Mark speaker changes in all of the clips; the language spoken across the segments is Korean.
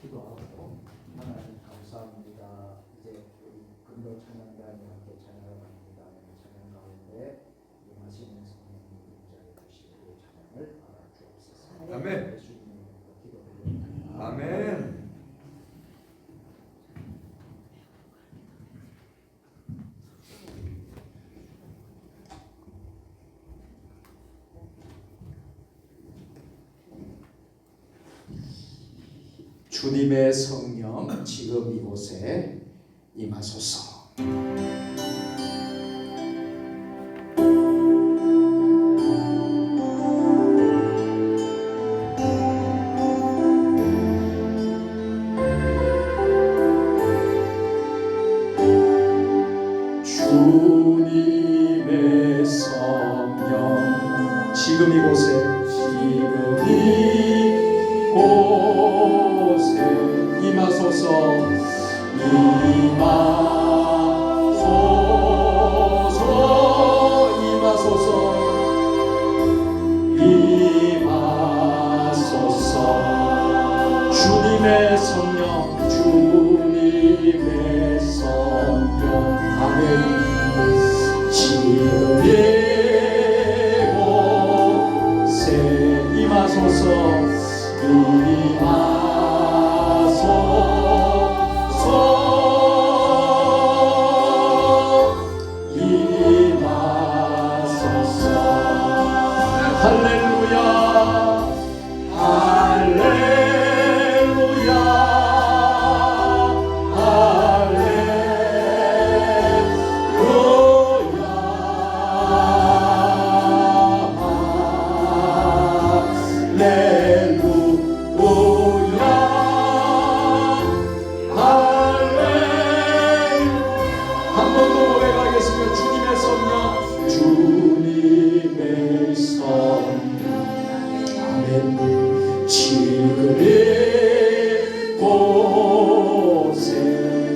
Speaker 1: 기도하고 하나님 감사합니다. 이제 우리 근도 찬양단이 함께 찬양을 합니다. 찬양 가운데 임하시는 성령님 임자에 주시고 찬양을 알아주옵소서.
Speaker 2: 아멘.
Speaker 1: 예수님의 기도드립니다.
Speaker 2: 아멘.
Speaker 1: 주님의 성령 지금 이곳에 임하소서. 주님의 성령 지금 이곳에 임하소서. 주님의 성령 주님의 성령 아멘. 지금 이곳에 임하소서. 할렐루야 할렐루야 한 번 더 고백하겠습니다. 주님의 성령 주님의 성령 아멘. 지금 이곳에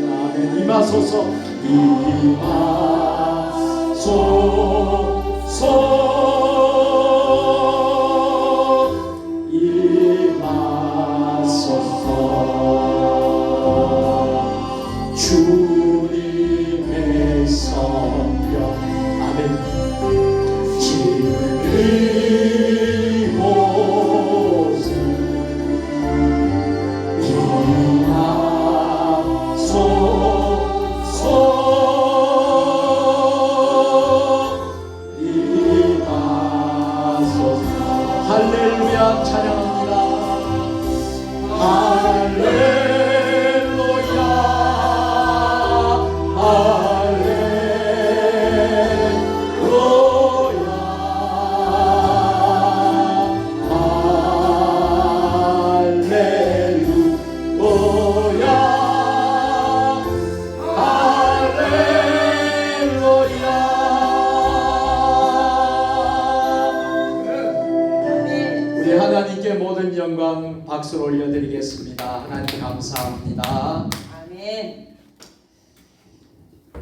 Speaker 1: 아멘 임하소서. 주님의 성령 아멘. 지금 이곳에 임하소서. 할렐루야 찬양합니다. 할렐루야 하나님께 모든 영광 박수를 올려드리겠습니다. 하나님 감사합니다.
Speaker 3: 아멘.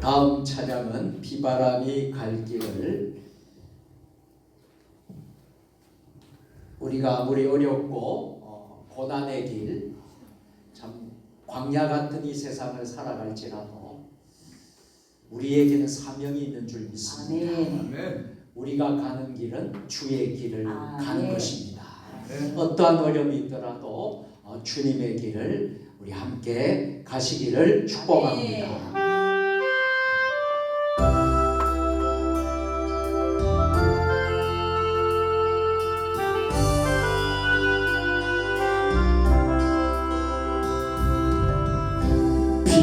Speaker 1: 다음 찬양은 비바람이 갈 길을. 우리가 아무리 어렵고 고난의 길, 참 광야 같은 이 세상을 살아갈지라도 우리에게는 사명이 있는 줄 믿습니다.
Speaker 2: 아멘.
Speaker 1: 우리가 가는 길은 주의 길을 가는 것입니다.
Speaker 2: 네.
Speaker 1: 어떠한 어려움이 있더라도 주님의 길을 우리 함께 가시기를 축복합니다.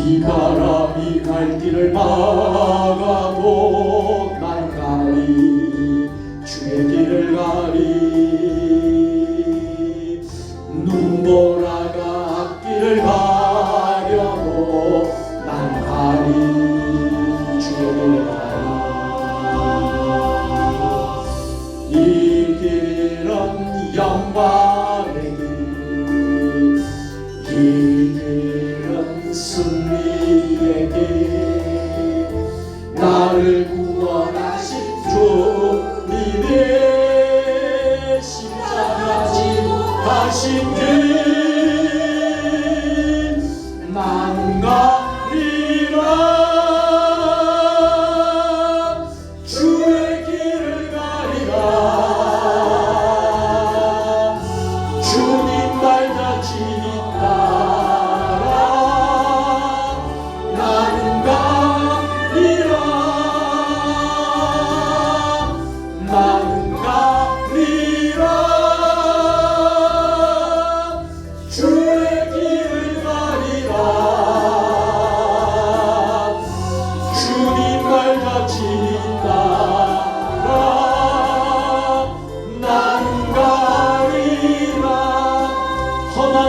Speaker 2: 비바람이 갈 길을 막아도 난 가리 주의 길을 가리 눈보라가 앞길을 가려도 난 가리 주의 길을 가리 이 길은 영광의 길 이 길은 승리의 길 나를 구원하신 주님의 십자가 지고 가신 길 나는 가리라 주의 길을 가리라 주님 말 자신이 따라 나는 가리라 나는 가리라 주의 길을 가리라 주님 말 자신이 따라 나는 가리라 험한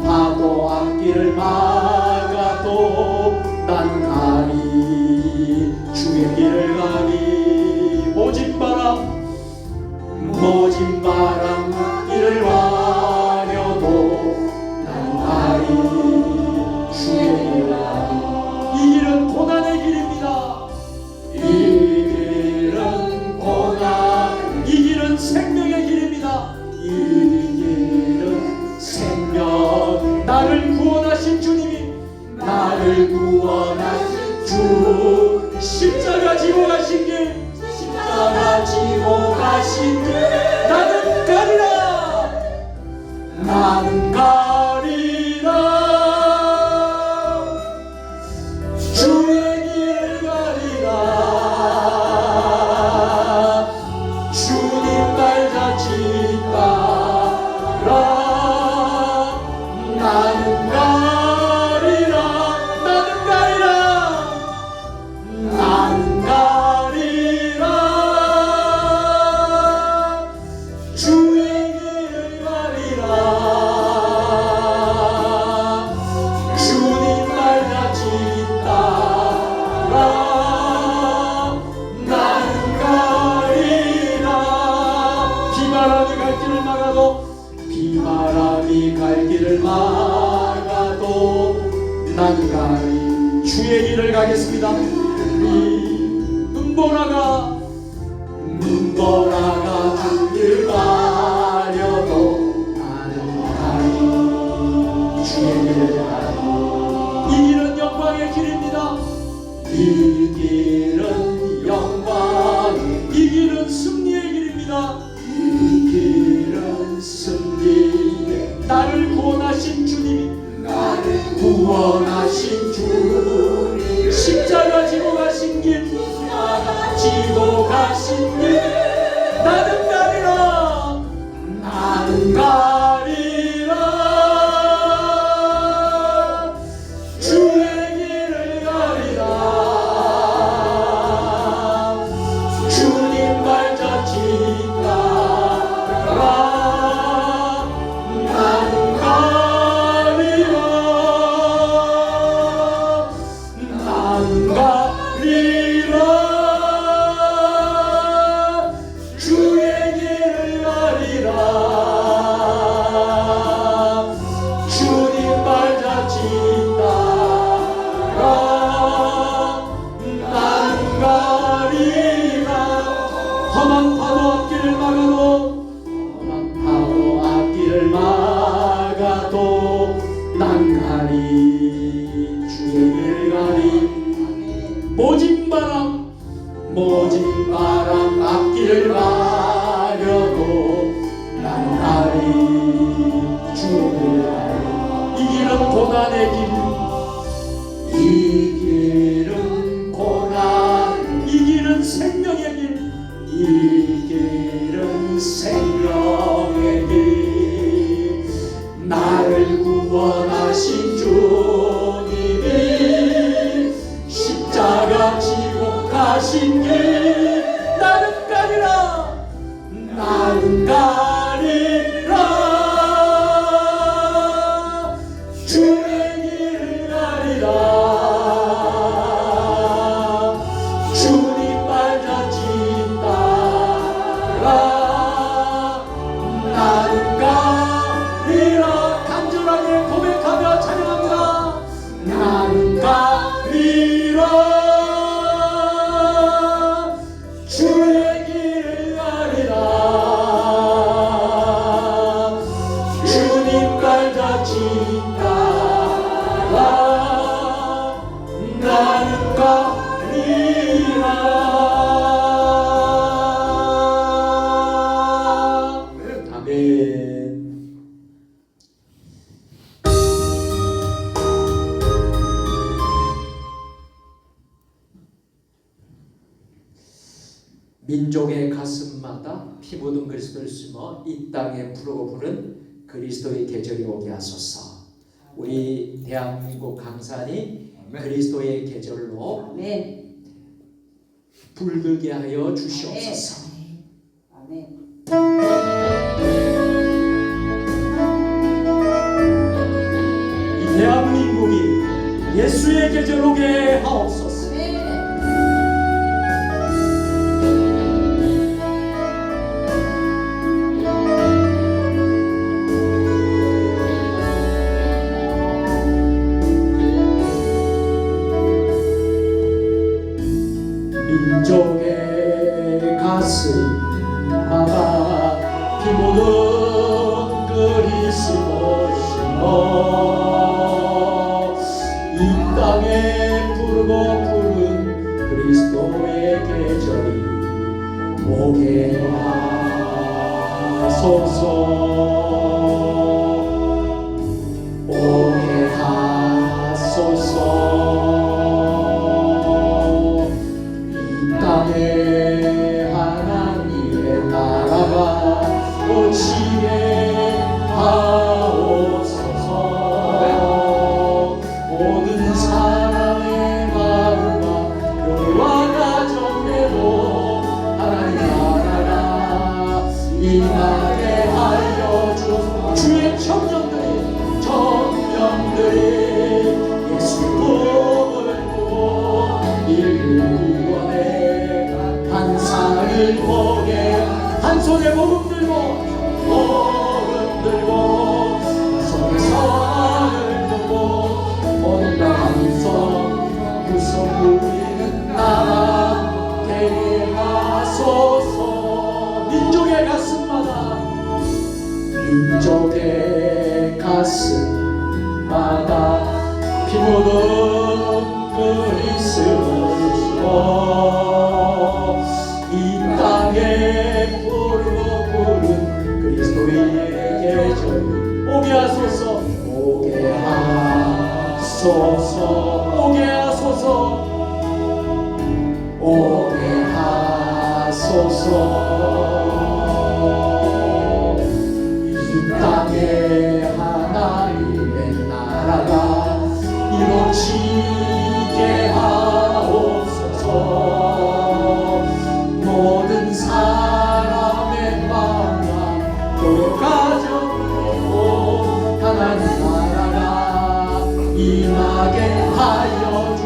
Speaker 2: 파도 앞길을 막아도 난 가리 주의 길을 가리 모진 바람 앞길을 가려도 난 가리 주의 길을 가리 이 길은 고난의 길입니다 이 길은 고난 이 길은 생명의 길입니다 이 길은 생명 나를 구원하신 주님이 나를 구원하신 주 십자가 지고 가신 길 십자가 지고 가신 길 나는 가리라 나는 가리라 주의 길을 가리라 주님 말 자신 따라 나는 가리라 나는 가리라 나는 가리라 주의 길을 가리라 주님 말 자신 따라 나는 가리라 비바람이 갈 길을 막아도 나는 가리 주의 길을 가겠습니다 이 눈보라가 주길 가려도 나는 가리 주의 길을 가리 이 길은 영광의 길입니다 이 길은 영광 이 길은 승리의 길입니다 이 길은 승리의 나를 구원하신 주님이 나를 구원하신 주님 십자가 지고 가신 길 지고 가신 길 나는 가리라 나는 가리라 주의 길을 가리라 주님 말 자신 따라 나는 가리라 나는 가리라 주의 길을 가리라 주님 말 자신 따라 나는 가리라 험한 파도 앞길을 막아도 난 가리 주의 길을 가리 모진 바람 앞길을 가려도 난 가리 주의 길을 가리 이 길은 고난의 길 이 길은 고난 이 길은 생명의 길 이 길은 생명의 길 나를 구원하신 주 오직 따라 나는 가리라. 아멘. 민족의 가슴마다 피 묻은 그리스도를 심어 이 땅에 부르고 부른 그리스도의 계절이 오게 하소서. 우리 대한민국 강산이 그리스도의 계절로
Speaker 3: 아멘.
Speaker 2: 불들게 하여 주시옵소서.
Speaker 3: 아멘.
Speaker 2: 이 대한민국이 예수의 계절 오게 하옵소서. 민족의 가슴마다 피 묻은 그리스도 심어 이 땅에 부르고 부른 그리스도의 계절이 오게 하소서. 오게 하소서. 땅에 하나님의 나라가 오시게 하옵소서. 모든 사람의 마음과 교회와 가정대로 하나님 나라가 임하게 하여 주. 주의 청년들이 예수 복을 보고 인류 구원의 환상을 보게. 한 손에 복음 들고 손에 선을 두고 온갖 함성 구성 우리는 나라 되게 하소서. 민족의 가슴마다 피 묻은 그리스도 이 땅에 부르고 부른 그리스도의 계절이 오게 하소서. 오게 하소서. 오게 하소서. 오게 하소서. 이 땅에 하나님의 나라가 이루어지게 하옵소서. 모든 사람의 마음과 교회 가정으로 하나님 나라가 임하게 하여 주.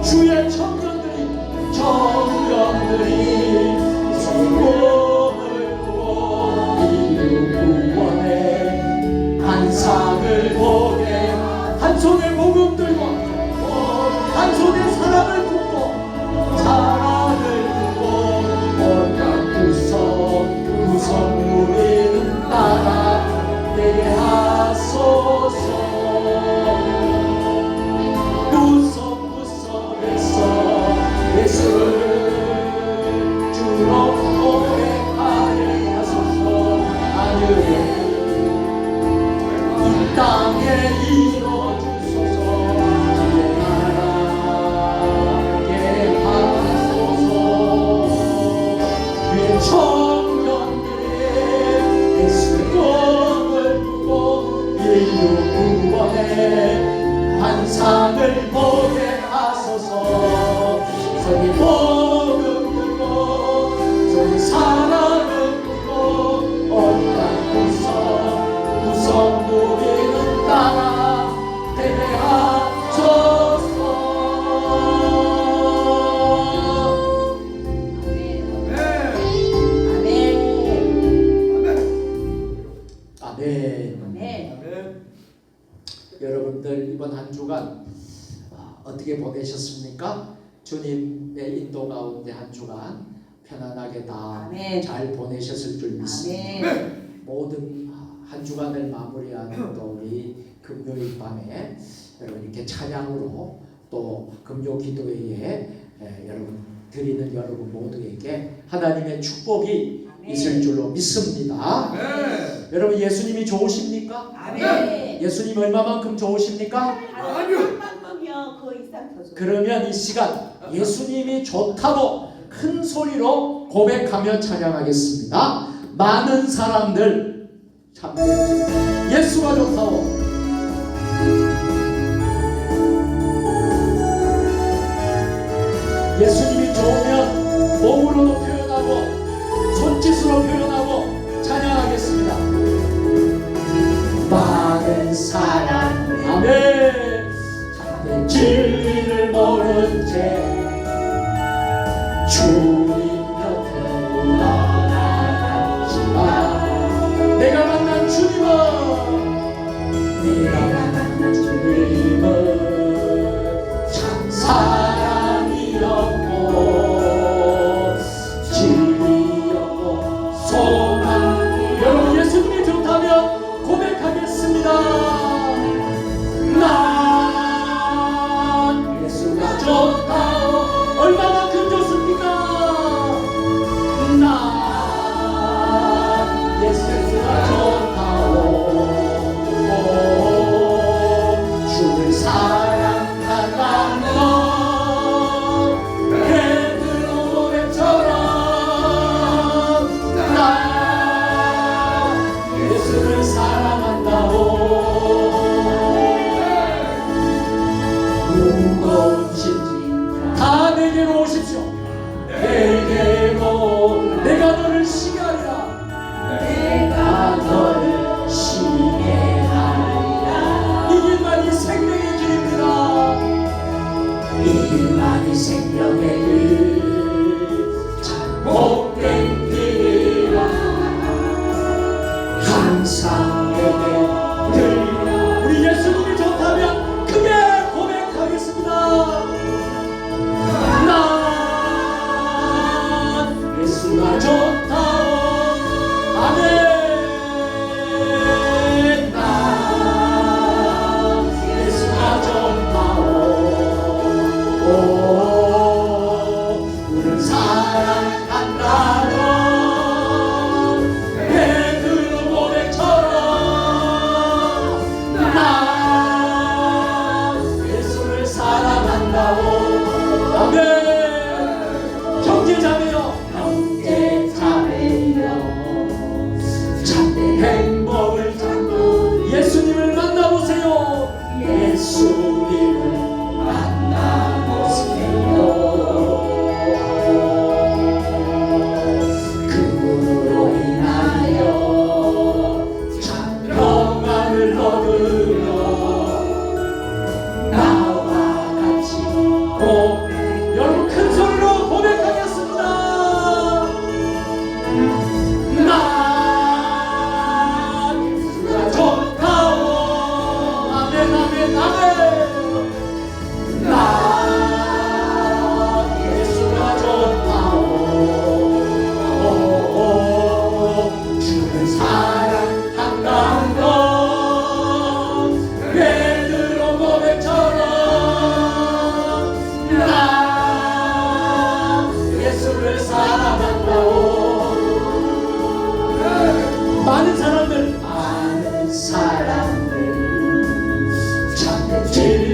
Speaker 2: 주의 청년들이 주님을 보고 인류 구원의 환상을 보게. 한 손에 복음 들고 한 손에 사랑을 품고 온갖 구성 우리는 따라 되게 하소서. 구석에서 예수를 주로 고백하게 하소서. 하늘에 이 땅에 이뤄주소서. 주의 나라게 하소서. 위에 청년들의 예수 복을 보고 인류 구원의 환상을 보게 하소서. 저기 복음 들고 저기 사랑을 들고 온갖 구성 우리는 따라 되게 하소서. 아멘. 여러분들 이번 한 주간 어떻게 보내셨습니까? 주님의 인도 가운데 한 주간 편안하게 다 잘 보내셨을 줄 믿습니다. 모든 한 주간을 마무리하는 또 우리 그 금요일 밤에 여러분 이렇게 찬양으로 또 금요 기도회에 여러분 드리는 여러분 모두에게 하나님의 축복이 있을 줄로 믿습니다. 여러분 예수님이 좋으십니까? 예수님 얼마만큼 좋으십니까? 그러면 이 시간 예수님이 좋다고 큰 소리로 고백하며 찬양하겠습니다. 많은 사람들 참 예수가 좋다고 예수님이 좋으면 몸으로도 표현하고 손짓으로 표현하고 찬양하겠습니다. 많은 사람 아멘. 진리를 모른 채 주님 곁으로 떠나갔지만 내가 만난 주님은 참 사랑이었고 진리였고 소망이 여러분 예수님이 좋다면 고백하겠습니다. 난 예수가 좋다오. 얼마만큼 좋습니까? 난 예수가 좋다오. 주를 사랑한다는 베드로 고백처럼 난 예수를 사랑한다오. 무거운 짐 다 내게로 오십시오. 내게로 내가 너를 쉬게 하리라. 내가 너를 쉬게 하리라. 이 길만이 생명의 길입니다. 이 길만이 생명의 길 참 복된 길이라. 항상 내게 들려. 우리 예수님이 좋다면 크게 고백하겠습니다. 난 예수가 좋다오. 아멘. 난 예수가 좋다오. 우리를 사랑한다는 베드로 고백처럼 난 예수를 사랑한다오. 아멘. 형제자매여 참된 행복을 찾고 예수님을 만나보세요. 예수님을 만나보세요. 그분으로 인하여 참 평안을 얻으며 나와 같이 여러분 큰 소리로 고백하겠습니다. 난 예수가 좋다오. 아멘 아멘 아멘. 난 예수가 좋다오. 주를 사랑한다는 것 베드로 고백처럼 난 예수를 사랑한다오. 많은 사람들 참된 진리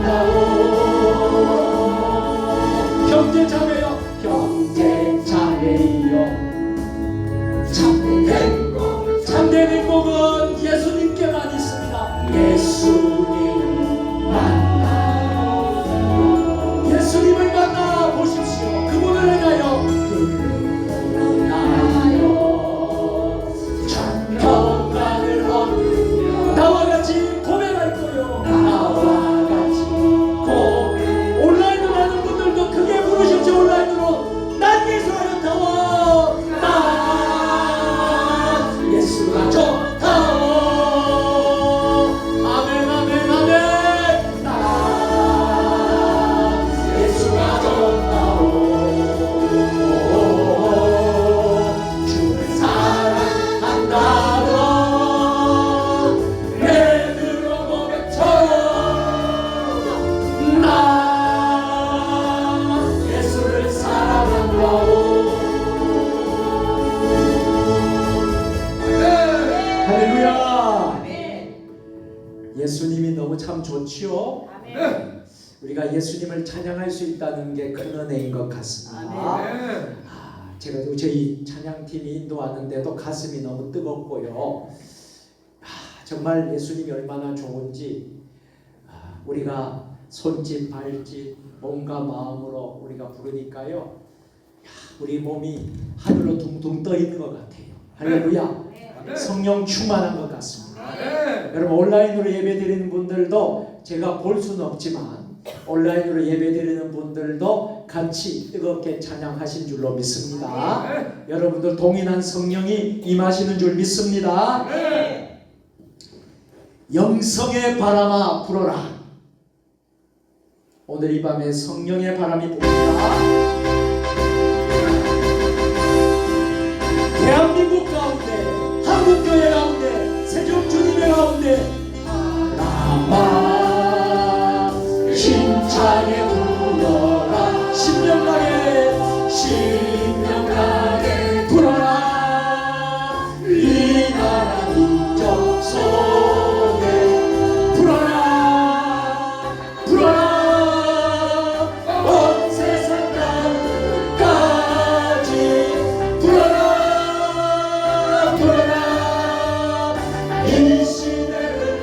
Speaker 2: 사랑한다오. 형제 자매요, 형제 자매요. 참된 행복은 예수님께만 있습니다. 예수님을 만나, 예수님을 만나 보십시오. 그분을 향하여, 그분을 향하여 평강을 얻으며 나와 같이 고백할 거요. 나와 같이 고백. 온라인으로 하는 분들도 크게 부르십시오. 온라인으로 난 예수하였다워, 난 예수가 좋다워. 아멘 아멘 아멘. 난 예수가 좋다워. 주를 사랑한다고 베드로 고백처럼 난 예수를 사랑한다고. 할렐루야. 예수님이 너무 참 좋지요. 우리가 예수님을 찬양할 수 있다는 게 큰 은혜인 것 같습니다. 제가 저희 찬양팀이 인도하는데도 가슴이 너무 뜨겁고요. 정말 예수님이 얼마나 좋은지 우리가 손짓 발짓 몸과 마음으로 우리가 부르니까요, 우리 몸이 하늘로 둥둥 떠 있는 것 같아요. 할렐루야. 성령 충만한 것 같습니다. 여러분, 온라인으로 예배드리는 분들도 제가 볼 수는 없지만 온라인으로 예배드리는 분들도 같이 뜨겁게 찬양하신 줄로 믿습니다. 여러분들 동일한 성령이 임하시는 줄 믿습니다. 영성의 바람아 불어라. 오늘 이 밤에 성령의 바람이 붑니다. 대한민국 가운데, 한국교회 가운데, 세종주님의 가운데 나만 힘차게 불어라. 신명나게 불어라. 이 나라 민족 속에 불어라. 불어라. 온 세상 땅까지 불어라. 불어라. 이 시대를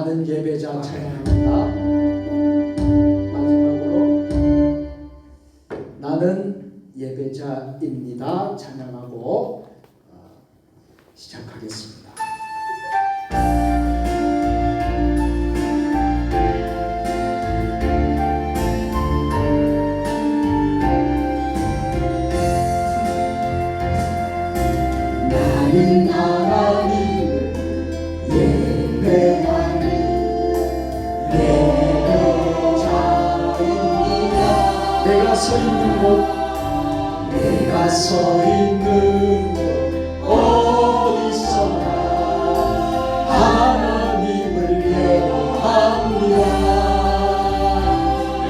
Speaker 2: 나는 예배자 찬양합니다. 마지막으로 나는 예배자입니다 찬양하고 시작하겠습니다. 나는 하나님을 예배하는 예배자입니다. 내가 서 있는 곳 어디서나 하나님을 예배합니다.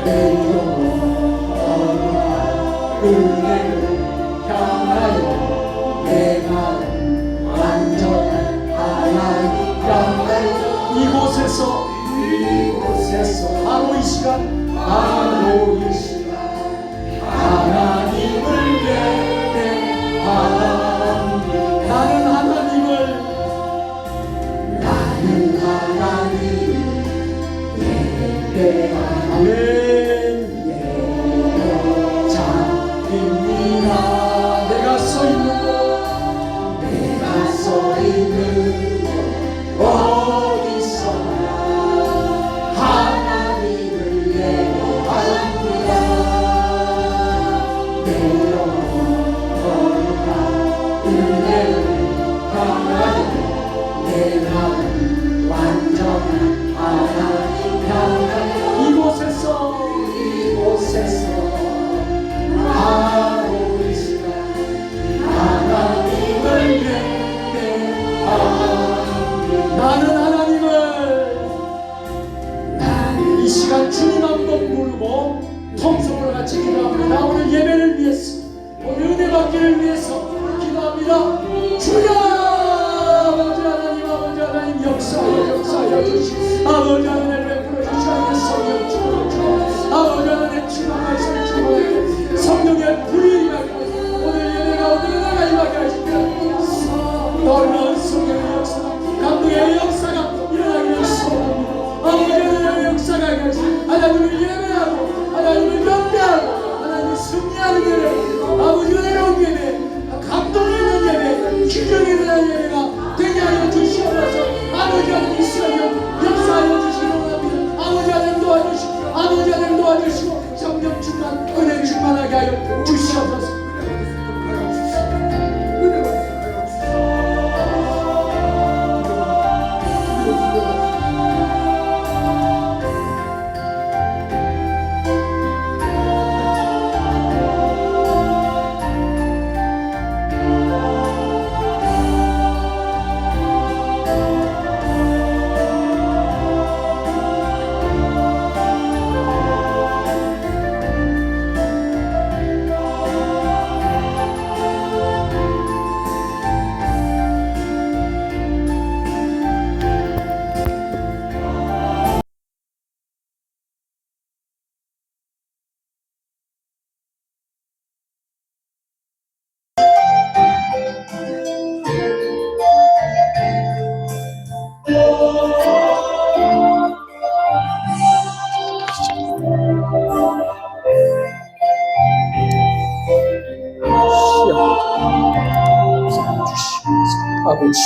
Speaker 2: 내 영혼 거룩한 은혜를 향하여 내 마음 완전한 하나님 향하여 이곳에서 바로 이 시간 하나님을 예배합니다. 나는 하나님을 예배하는 예배자입니다. 내가 서 있는 곳 어디서나 하나님을 예배합니다. 내 영혼 거룩한 은혜를 향하여 내 마음 완전한 하나님 향하여 이곳에서 바로 이 시간 하나님을 예배합니다. 나는 하나님을 이 시간 주님 한번 부르고 통성으로 같이 기도합니다. 오늘 예배를 위해서 오늘 은혜 받기를 위해서 기도합니다. 주여 아버지 하나님 역사하여 주시고 아버지 하나님 베풀어 주시고 성령 주시고 아버지 하나님 주님께서 주님께 성령의 불이 임하게 오늘 예배가 오늘 은혜가 임하게 하시옵소서. 놀라운 성령의 역사 감동의 역사가 일어나기를 소원합니다. 아버지 하나님의 역사가 일어나시 하나님을 예배하고 하나님을 경배하고 하나님을 승리하는 예배 아버지 은혜로운 예배 감동이 있는 예배 기적이 일어나는 예배가 되게 하여 주시옵소서. 아버지 하나님 이 시간 역사하여 주시기 원합니다. 아버지 하나님 도와주시고 아버지 하나님 도와주시고 성령 충만 은혜 충만하게 하여 주시옵소서.
Speaker 3: 아버지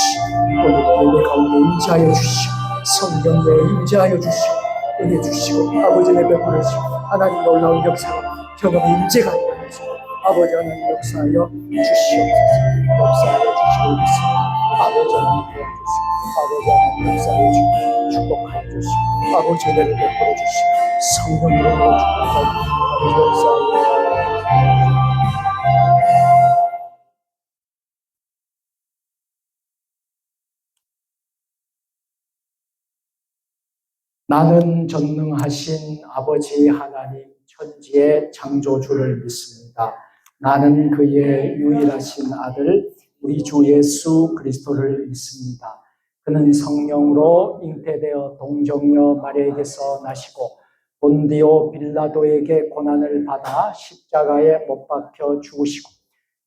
Speaker 3: 오늘 예배 가운데 임재하여 주시고 성령에 임재하여 주시고 은혜 주시고 아버지 예배 보내시고 하나님 놀라운 역사가 경험의 임재가 있어서 아버지 하나님 역사하여 주시옵소서. 역사하여 주시고 있습니다. 아버지 하나님 도와주시고 아버지 하나님 역사하여 주시고 축복하여 주시고 아버지 은혜를 베풀어 주시고 성령으로 축복하여 아버지 역사하여 나는 전능하신 아버지 하나님 천지의 창조주를 믿습니다. 나는 그의 유일하신 아들 우리 주 예수 그리스도를 믿습니다. 그는 성령으로 잉태되어 동정녀 마리아에게서 나시고 본디오 빌라도에게 고난을 받아 십자가에 못 박혀 죽으시고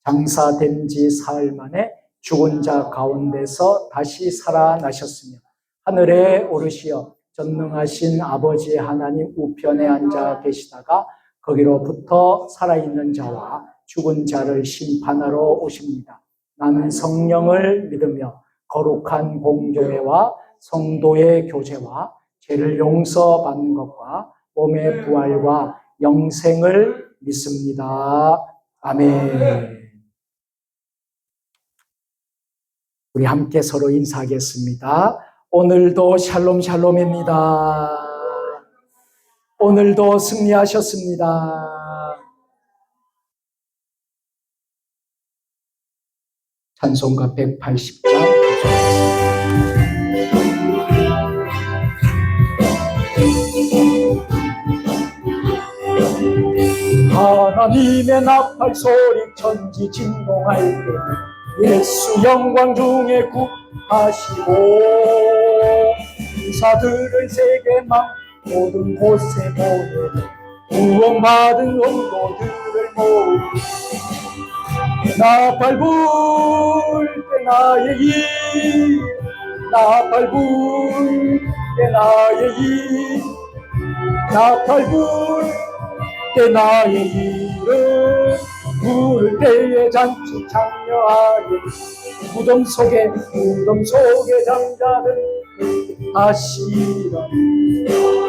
Speaker 3: 장사된 지 사흘 만에 죽은 자 가운데서 다시 살아나셨으며 하늘에 오르시어 전능하신 아버지 하나님 우편에 앉아 계시다가 거기로부터 살아있는 자와 죽은 자를 심판하러 오십니다. 나는 성령을 믿으며 거룩한 공교회와 성도의 교제와 죄를 용서받는 것과 몸의 부활과 영생을 믿습니다. 아멘. 우리 함께 서로 인사하겠습니다. 오늘도 샬롬 샬롬입니다. 오늘도 승리하셨습니다. 찬송가 180장 하나님의 나팔 소리 천지 진동할 때 예수 영광 중에 구하시고 인사들을 세계만 모든 곳에 모여 구원받은 원고들을 모으 나팔 불 때 나의 일 나팔 불 때 나의 일 나팔 불 때 나의 일은 부를 때에 잔치 창녀하게 무덤 속에 잠자는 하시라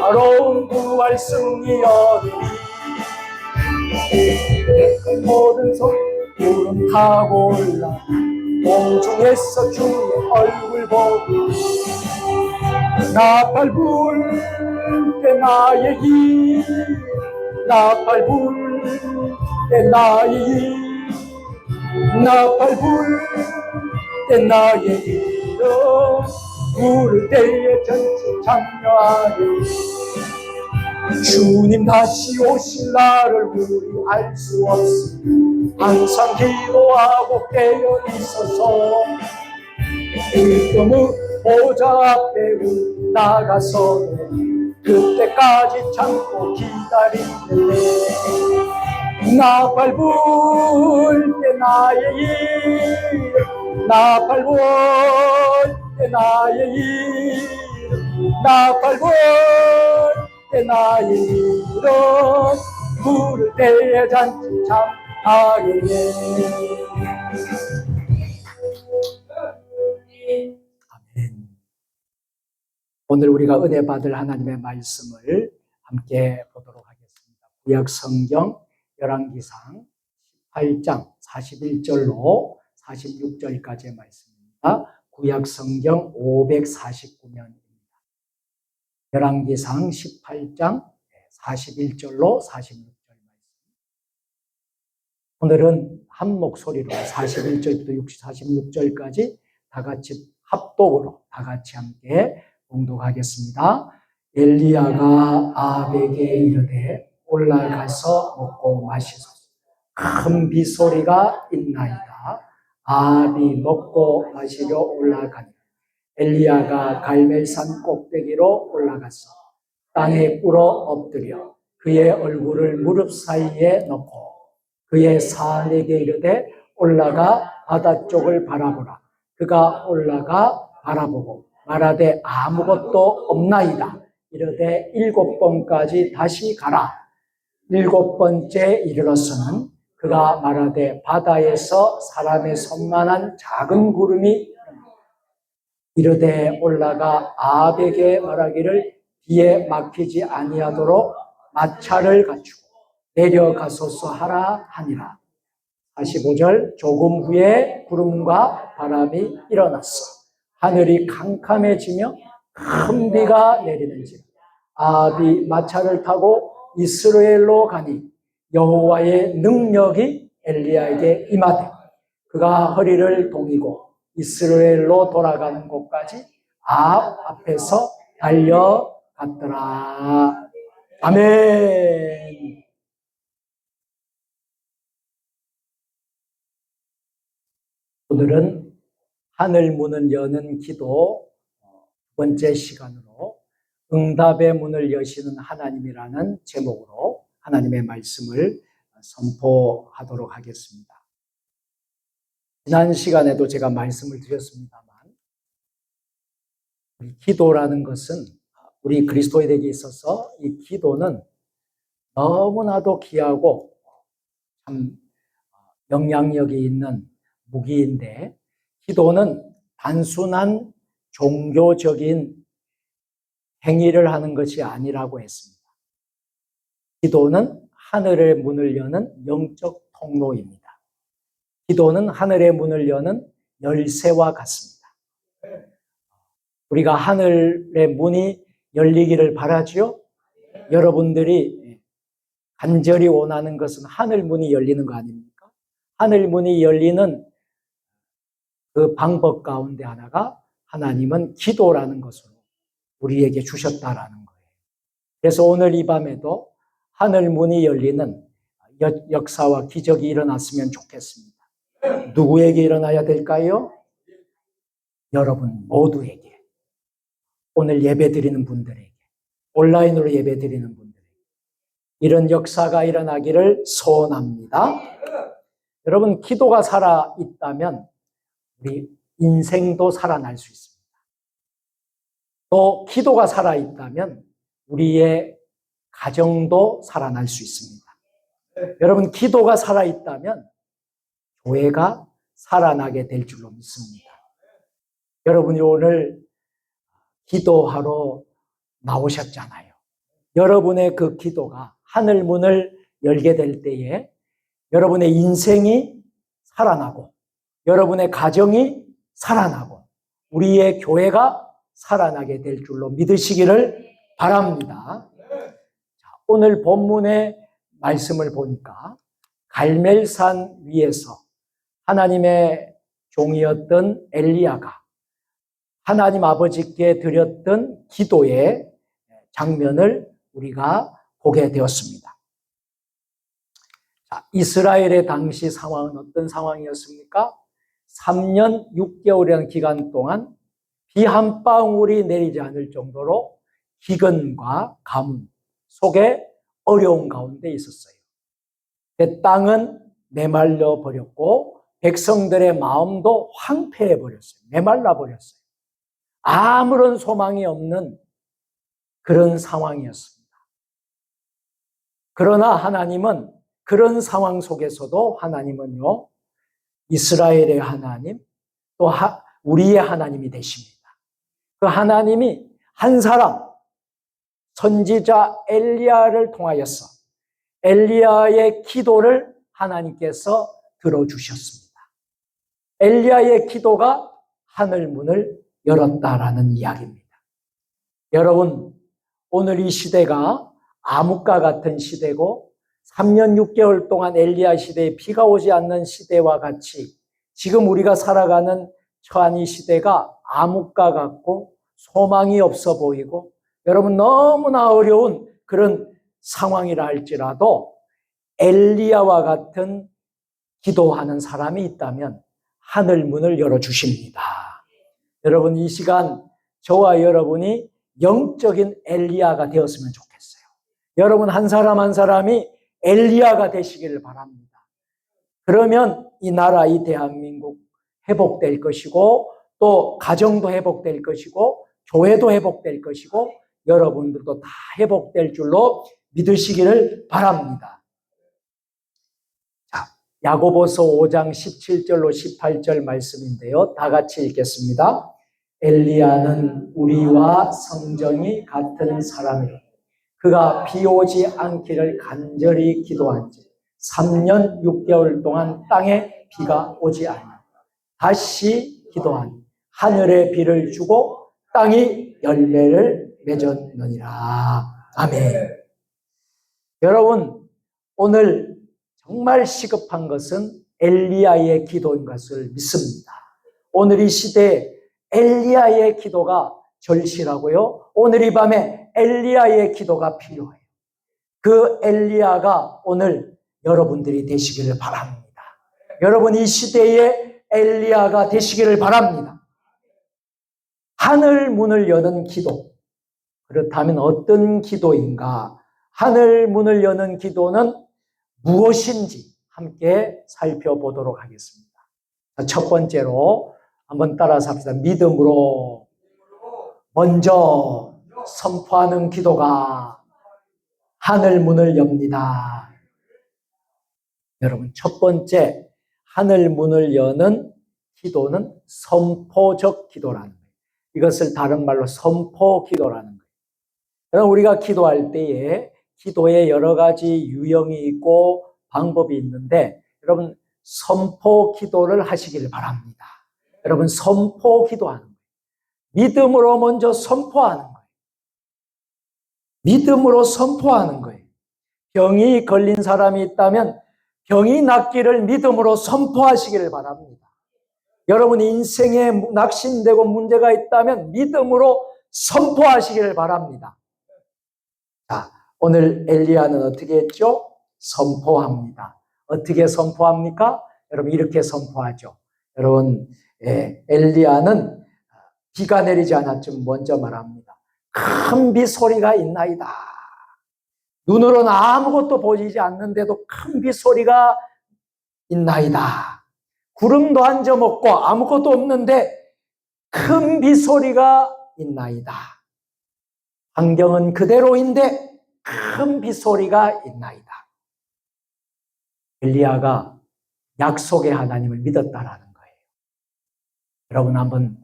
Speaker 3: 바로운 부활 승리 얻으리 모든 손 구름 타고 올라 공중에서 주의 얼굴 보고 나팔 불 때 나의 일 나팔 불 때 나의 일 나팔 불 때 나의 일은 부를 때에 전체 참여하리 주님 다시 오실 날을 우리 알 수 없으니 항상 기도하고 깨어 있어서 의금의 보좌 앞에 우리 나가서 그때까지 참고 기다리는데 나팔 불 때 나의 일 나팔 불 때 나의 일 나팔 불 때 나의 일은 부를 때에 잔치 참하겠네. 아멘. 오늘 우리가 은혜 받을 하나님의 말씀을 함께 보도록 하겠습니다. 구약 성경 열왕기상 18장 41절로 46절까지의 말씀입니다. 구약 성경 549면입니다. 열왕기상 18장 41절로 46절 말씀. 오늘은 한 목소리로 41절부터 46절까지 다 같이 합독으로 다 같이 함께 봉독하겠습니다. 엘리야가 아합에게 이르되 올라가서 먹고 마시소서. 큰 비소리가 있나이다. 아합이 먹고 마시려 올라가니 엘리야가 갈멜산 꼭대기로 올라가서 땅에 꿇어 엎드려 그의 얼굴을 무릎 사이에 넣고 그의 사내에게 이르되 올라가 바다 쪽을 바라보라. 그가 올라가 바라보고 말하되 아무것도 없나이다. 이르되 7번까지 다시 가라. 7번째 이르러서는 그가 말하되 바다에서 사람의 손만한 작은 구름이 이르되 올라가 아합에게 말하기를 비에 막히지 아니하도록 마차를 갖추고 내려가소서 하라 하니라. 45절 조금 후에 구름과 바람이 일어났어. 하늘이 캄캄해지며 큰 비가 내리는지라. 아합이 마차를 타고 이스라엘로 가니 여호와의 능력이 엘리야에게 임하되 그가 허리를 동이고 이스라엘로 돌아가는 곳까지 아합 앞에서 달려갔더라. 아멘. 오늘은 하늘 문을 여는 기도 두 번째 시간으로 응답의 문을 여시는 하나님이라는 제목으로 하나님의 말씀을 선포하도록 하겠습니다. 지난 시간에도 제가 말씀을 드렸습니다만 기도라는 것은 우리 그리스도인에게 있어서 이 기도는 너무나도 귀하고 참 영향력이 있는 무기인데, 기도는 단순한 종교적인 행위를 하는 것이 아니라고 했습니다. 기도는 하늘의 문을 여는 영적 통로입니다. 기도는 하늘의 문을 여는 열쇠와 같습니다. 우리가 하늘의 문이 열리기를 바라지요? 여러분들이 간절히 원하는 것은 하늘 문이 열리는 거 아닙니까? 하늘 문이 열리는 그 방법 가운데 하나가 하나님은 기도라는 것으로 우리에게 주셨다라는 거예요. 그래서 오늘 이 밤에도 하늘 문이 열리는 역사와 기적이 일어났으면 좋겠습니다. 누구에게 일어나야 될까요? 여러분 모두에게. 오늘 예배드리는 분들에게, 온라인으로 예배드리는 분들에게 이런 역사가 일어나기를 소원합니다. 여러분, 기도가 살아있다면 우리 인생도 살아날 수 있습니다. 또 기도가 살아있다면 우리의 가정도 살아날 수 있습니다. 여러분, 기도가 살아있다면 교회가 살아나게 될 줄로 믿습니다. 여러분이 오늘 기도하러 나오셨잖아요. 여러분의 그 기도가 하늘 문을 열게 될 때에 여러분의 인생이 살아나고 여러분의 가정이 살아나고 우리의 교회가 살아나게 될 줄로 믿으시기를 바랍니다. 오늘 본문의 말씀을 보니까 갈멜산 위에서 하나님의 종이었던 엘리야가 하나님 아버지께 드렸던 기도의 장면을 우리가 보게 되었습니다. 자, 이스라엘의 당시 상황은 어떤 상황이었습니까? 3년 6개월이라는 기간 동안 비 한 방울이 내리지 않을 정도로 기근과 가뭄 속에 어려운 가운데 있었어요. 그 땅은 메말라 버렸고 백성들의 마음도 황폐해 버렸어요. 메말라 버렸어요. 아무런 소망이 없는 그런 상황이었습니다. 그러나 하나님은 그런 상황 속에서도 하나님은요, 이스라엘의 하나님, 또 우리의 하나님이 되십니다. 그 하나님이 한 사람, 선지자 엘리야를 통하여서 엘리야의 기도를 하나님께서 들어주셨습니다. 엘리야의 기도가 하늘 문을 열었다라는 이야기입니다. 여러분, 오늘 이 시대가 암흑과 같은 시대고 3년 6개월 동안 엘리야 시대에 비가 오지 않는 시대와 같이 지금 우리가 살아가는 처한 이 시대가 암흑과 같고 소망이 없어 보이고 여러분 너무나 어려운 그런 상황이라 할지라도 엘리야와 같은 기도하는 사람이 있다면 하늘 문을 열어주십니다. 여러분, 이 시간 저와 여러분이 영적인 엘리야가 되었으면 좋겠어요. 여러분 한 사람 한 사람이 엘리야가 되시기를 바랍니다. 그러면 이 나라, 이 대한민국 회복될 것이고 또 가정도 회복될 것이고 교회도 회복될 것이고 여러분들도 다 회복될 줄로 믿으시기를 바랍니다. 자, 야고보서 5장 17절로 18절 말씀인데요. 다 같이 읽겠습니다. 엘리야는 우리와 성정이 같은 사람이라. 그가 비 오지 않기를 간절히 기도한지 3년 6개월 동안 땅에 비가 오지 않아 다시 기도하니 하늘에 비를 주고 땅이 열매를 맺었느니라. 아멘. 여러분, 오늘 정말 시급한 것은 엘리야의 기도인 것을 믿습니다. 오늘 이 시대에 엘리야의 기도가 절실하고요. 오늘 이 밤에 엘리야의 기도가 필요해요. 그 엘리야가 오늘 여러분들이 되시기를 바랍니다. 여러분 이 시대에 엘리야가 되시기를 바랍니다. 하늘 문을 여는 기도. 그렇다면 어떤 기도인가? 하늘 문을 여는 기도는 무엇인지 함께 살펴보도록 하겠습니다. 첫 번째로 한번 따라서 합시다. 믿음으로 먼저 선포하는 기도가 하늘 문을 엽니다. 여러분, 첫 번째 하늘 문을 여는 기도는 선포적 기도라는 거예요. 이것을 다른 말로 선포 기도라는 거예요. 여러분, 우리가 기도할 때에 기도에 여러 가지 유형이 있고 방법이 있는데 여러분, 선포 기도를 하시길 바랍니다. 여러분, 선포 기도하는 거예요. 믿음으로 먼저 선포하는 거예요. 믿음으로 선포하는 거예요. 병이 걸린 사람이 있다면 병이 낫기를 믿음으로 선포하시기를 바랍니다. 여러분 인생에 낙심되고 문제가 있다면 믿음으로 선포하시기를 바랍니다. 자, 오늘 엘리야는 어떻게 했죠? 선포합니다. 어떻게 선포합니까? 여러분 이렇게 선포하죠. 여러분 엘리야는 비가 내리지 않았지만 먼저 말합니다. 큰 비 소리가 있나이다. 눈으로는 아무것도 보이지 않는데도 큰 비 소리가 있나이다. 구름도 한 점 없고 아무것도 없는데 큰 비 소리가 있나이다. 환경은 그대로인데 큰 비 소리가 있나이다. 엘리야가 약속의 하나님을 믿었다라는 거예요. 여러분 한번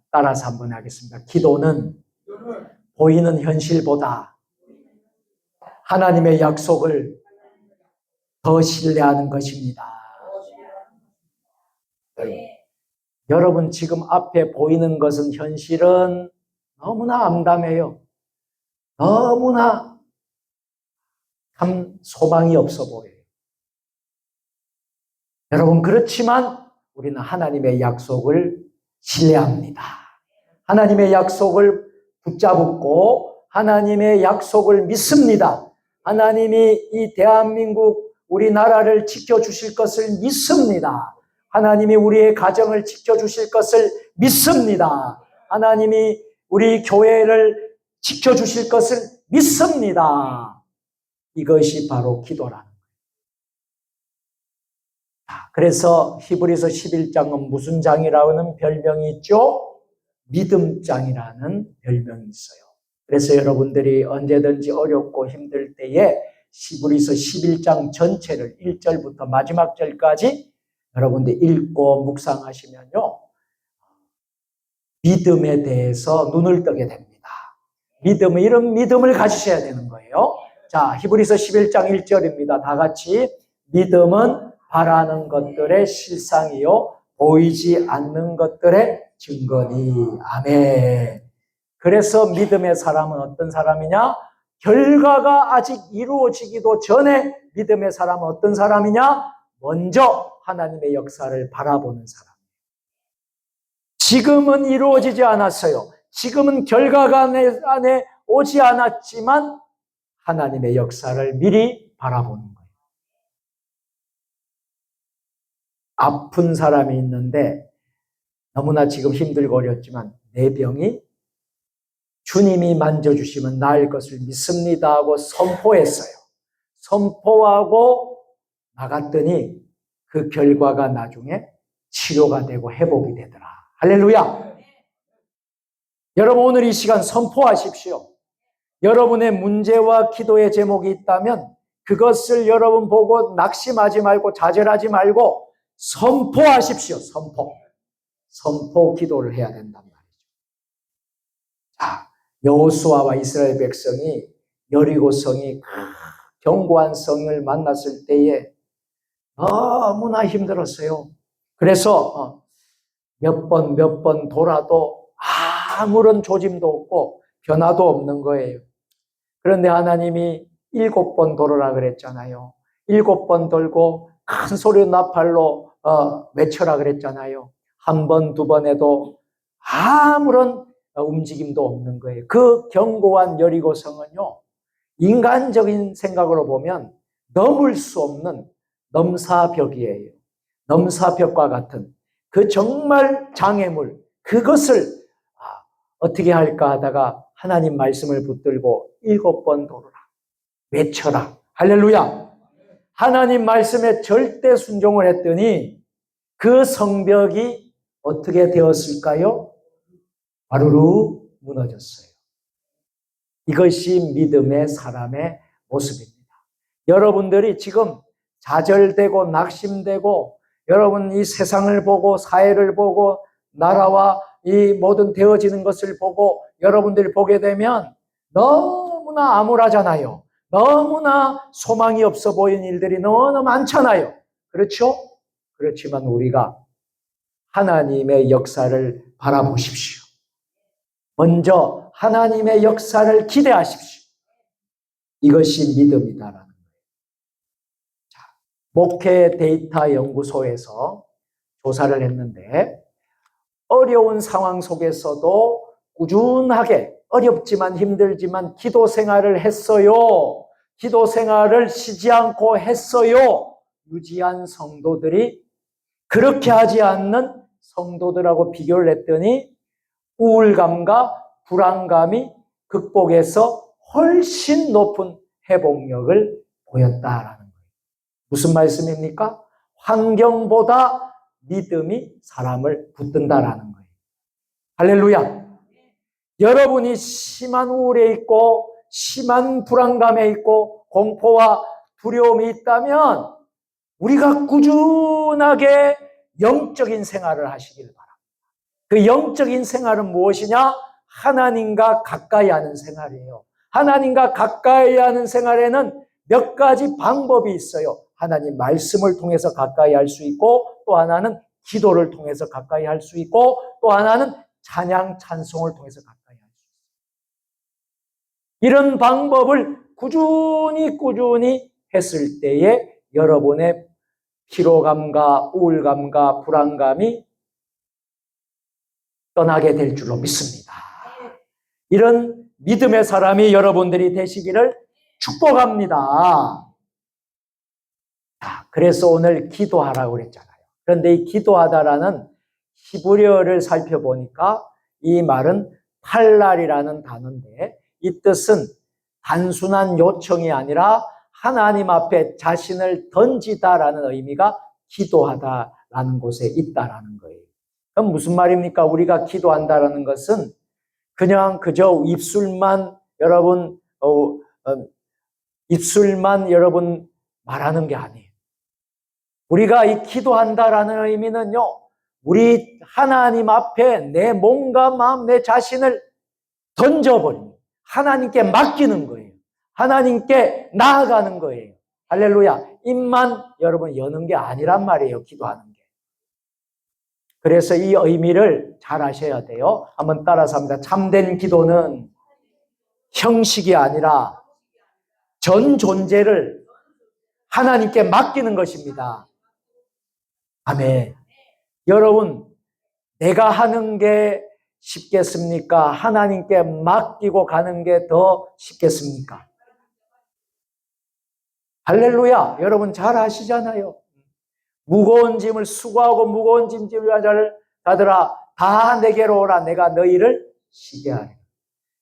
Speaker 3: 따라서 한번 하겠습니다. 기도는 보이는 현실보다 하나님의 약속을 더 신뢰하는 것입니다. 여러분 지금 앞에 보이는 것은 현실은 너무나 암담해요. 너무나 참 소망이 없어 보여요. 여러분 그렇지만 우리는 하나님의 약속을 신뢰합니다. 하나님의 약속을 붙잡고 하나님의 약속을 믿습니다. 하나님이 이 대한민국 우리나라를 지켜주실 것을 믿습니다. 하나님이 우리의 가정을 지켜주실 것을 믿습니다. 하나님이 우리 교회를 지켜주실 것을 믿습니다. 이것이 바로 기도라는 거예요. 그래서 히브리서 11장은 무슨 장이라는 별명이 있죠? 믿음장이라는 별명이 있어요. 그래서 여러분들이 언제든지 어렵고 힘들 때에 히브리서 11장 전체를 1절부터 마지막 절까지 여러분들 읽고 묵상하시면요. 믿음에 대해서 눈을 뜨게 됩니다. 믿음은 이런 믿음을 가지셔야 되는 거예요. 자, 히브리서 11장 1절입니다. 다 같이 믿음은 바라는 것들의 실상이요 보이지 않는 것들의 증거니. 아멘. 그래서 믿음의 사람은 어떤 사람이냐? 결과가 아직 이루어지기도 전에 믿음의 사람은 어떤 사람이냐? 먼저 하나님의 역사를 바라보는 사람. 지금은 이루어지지 않았어요. 지금은 결과가 안에 오지 않았지만 하나님의 역사를 미리 바라보는 거예요. 아픈 사람이 있는데 너무나 지금 힘들고 어렵지만 내 병이 주님이 만져주시면 나을 것을 믿습니다 하고 선포했어요. 선포하고 나갔더니 그 결과가 나중에 치료가 되고 회복이 되더라. 할렐루야. 여러분 오늘 이 시간 선포하십시오. 여러분의 문제와 기도의 제목이 있다면 그것을 여러분 보고 낙심하지 말고 좌절하지 말고 선포하십시오. 선포 기도를 해야 된단 말이죠. 자, 여호수아와 이스라엘 백성이 여리고성이 견고한 성을 만났을 때에 너무나 힘들었어요. 그래서 몇 번 돌아도 아무런 조짐도 없고 변화도 없는 거예요. 그런데 하나님이 7번 돌으라 그랬잖아요. 7번 돌고 큰 소리 나팔로 외쳐라 그랬잖아요. 한 번, 두 번 해도 아무런 움직임도 없는 거예요. 그 견고한 여리고성은요, 인간적인 생각으로 보면 넘을 수 없는 넘사벽이에요. 넘사벽과 같은 그 정말 장애물, 그것을 어떻게 할까 하다가 하나님 말씀을 붙들고 7번 돌으라, 외쳐라. 할렐루야. 하나님 말씀에 절대 순종을 했더니 그 성벽이 어떻게 되었을까요? 와르르 무너졌어요. 이것이 믿음의 사람의 모습입니다. 여러분들이 지금 좌절되고 낙심되고 여러분 이 세상을 보고 사회를 보고 나라와 이 모든 되어지는 것을 보고 여러분들이 보게 되면 너무나 암울하잖아요. 너무나 소망이 없어 보이는 일들이 너무 많잖아요. 그렇죠? 그렇지만 우리가 하나님의 역사를 바라보십시오. 먼저 하나님의 역사를 기대하십시오. 이것이 믿음이다라는 거예요. 자, 목회 데이터 연구소에서 조사를 했는데 어려운 상황 속에서도 꾸준하게 어렵지만 힘들지만 기도 생활을 했어요. 기도 생활을 쉬지 않고 했어요. 유지한 성도들이 그렇게 하지 않는 성도들하고 비교를 했더니 우울감과 불안감이 극복해서 훨씬 높은 회복력을 보였다라는 거예요. 무슨 말씀입니까? 환경보다 믿음이 사람을 붙든다라는 거예요. 할렐루야. 여러분이 심한 우울에 있고 심한 불안감에 있고 공포와 두려움이 있다면 우리가 꾸준하게 영적인 생활을 하시길 바랍니다. 그 영적인 생활은 무엇이냐? 하나님과 가까이 하는 생활이에요. 하나님과 가까이 하는 생활에는 몇 가지 방법이 있어요. 하나님 말씀을 통해서 가까이 할 수 있고 또 하나는 기도를 통해서 가까이 할 수 있고 또 하나는 찬양 찬송을 통해서 가까이 할 수 있어요. 이런 방법을 꾸준히 했을 때에 여러분의 피로감과 우울감과 불안감이 떠나게 될 줄로 믿습니다. 이런 믿음의 사람이 여러분들이 되시기를 축복합니다. 그래서 오늘 기도하라고 그랬잖아요. 그런데 이 기도하다라는 히브리어를 살펴보니까 이 말은 팔랄이라는 단어인데 이 뜻은 단순한 요청이 아니라 하나님 앞에 자신을 던지다라는 의미가 기도하다라는 곳에 있다라는 거예요. 그럼 무슨 말입니까? 우리가 기도한다라는 것은 그냥 그저 입술만 여러분 말하는 게 아니에요. 우리가 이 기도한다라는 의미는요, 우리 하나님 앞에 내 몸과 마음, 내 자신을 던져버리는, 하나님께 맡기는 거예요. 하나님께 나아가는 거예요. 할렐루야. 입만 여러분 여는 게 아니란 말이에요. 기도하는 게. 그래서 이 의미를 잘 아셔야 돼요. 한번 따라서 합니다. 참된 기도는 형식이 아니라 전 존재를 하나님께 맡기는 것입니다. 아멘. 여러분, 내가 하는 게 쉽겠습니까? 하나님께 맡기고 가는 게 더 쉽겠습니까? 할렐루야. 여러분 잘 아시잖아요. 무거운 짐을 수고하고 무거운 짐을 가더라. 다 내게로 오라. 내가 너희를 쉬게 하리라.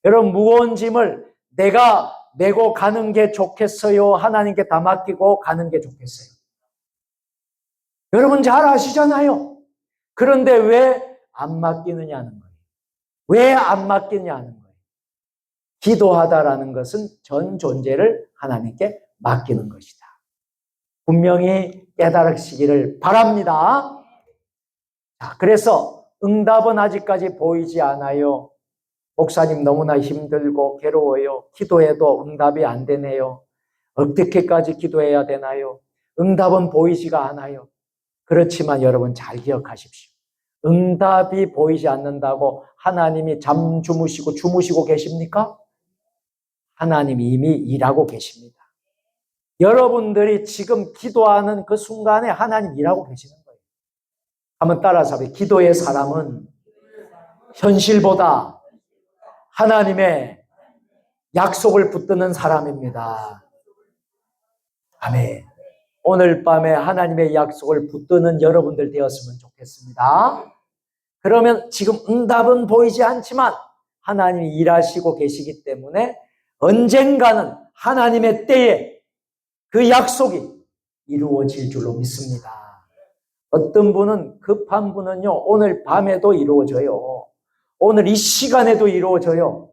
Speaker 3: 여러분 무거운 짐을 내가 메고 가는 게 좋겠어요? 하나님께 다 맡기고 가는 게 좋겠어요? 여러분 잘 아시잖아요. 그런데 왜 안 맡기느냐는 거예요. 왜 안 맡기냐는 거예요. 기도하다라는 것은 전 존재를 하나님께 맡기는 것이다. 분명히 깨달으시기를 바랍니다. 자, 그래서 응답은 아직까지 보이지 않아요. 목사님 너무나 힘들고 괴로워요. 기도해도 응답이 안 되네요. 어떻게까지 기도해야 되나요? 응답은 보이지가 않아요. 그렇지만 여러분 잘 기억하십시오. 응답이 보이지 않는다고 하나님이 주무시고 계십니까? 하나님이 이미 일하고 계십니다. 여러분들이 지금 기도하는 그 순간에 하나님 일하고 계시는 거예요. 한번 따라서 해보세요. 기도의 사람은 현실보다 하나님의 약속을 붙드는 사람입니다. 아멘. 오늘 밤에 하나님의 약속을 붙드는 여러분들 되었으면 좋겠습니다. 그러면 지금 응답은 보이지 않지만 하나님이 일하시고 계시기 때문에 언젠가는 하나님의 때에 그 약속이 이루어질 줄로 믿습니다. 어떤 분은 급한 분은요 오늘 밤에도 이루어져요. 오늘 이 시간에도 이루어져요.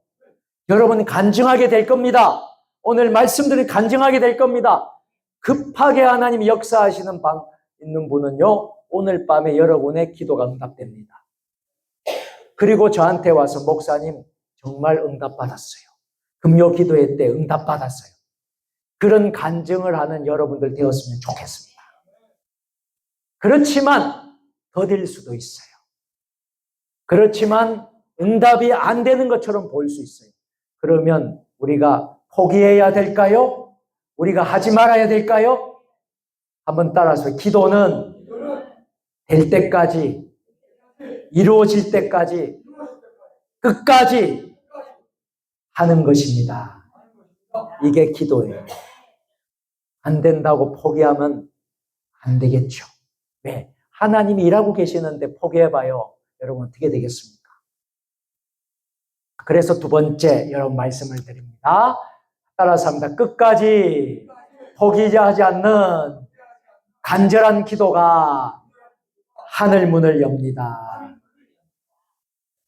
Speaker 3: 여러분 간증하게 될 겁니다. 오늘 말씀들이 간증하게 될 겁니다. 급하게 하나님이 역사하시는 방 있는 분은요, 오늘 밤에 여러분의 기도가 응답됩니다. 그리고 저한테 와서 목사님 정말 응답받았어요. 금요 기도회 때 응답받았어요. 그런 간증을 하는 여러분들 되었으면 좋겠습니다. 그렇지만 더딜 수도 있어요. 그렇지만 응답이 안 되는 것처럼 보일 수 있어요. 그러면 우리가 포기해야 될까요? 우리가 하지 말아야 될까요? 한번 따라서 기도는 될 때까지, 이루어질 때까지 끝까지 하는 것입니다. 이게 기도예요. 안 된다고 포기하면 안 되겠죠. 왜? 하나님이 일하고 계시는데 포기해봐요. 여러분 어떻게 되겠습니까? 그래서 두 번째 여러분 말씀을 드립니다. 따라서 합니다. 끝까지 포기하지 않는 간절한 기도가 하늘 문을 엽니다.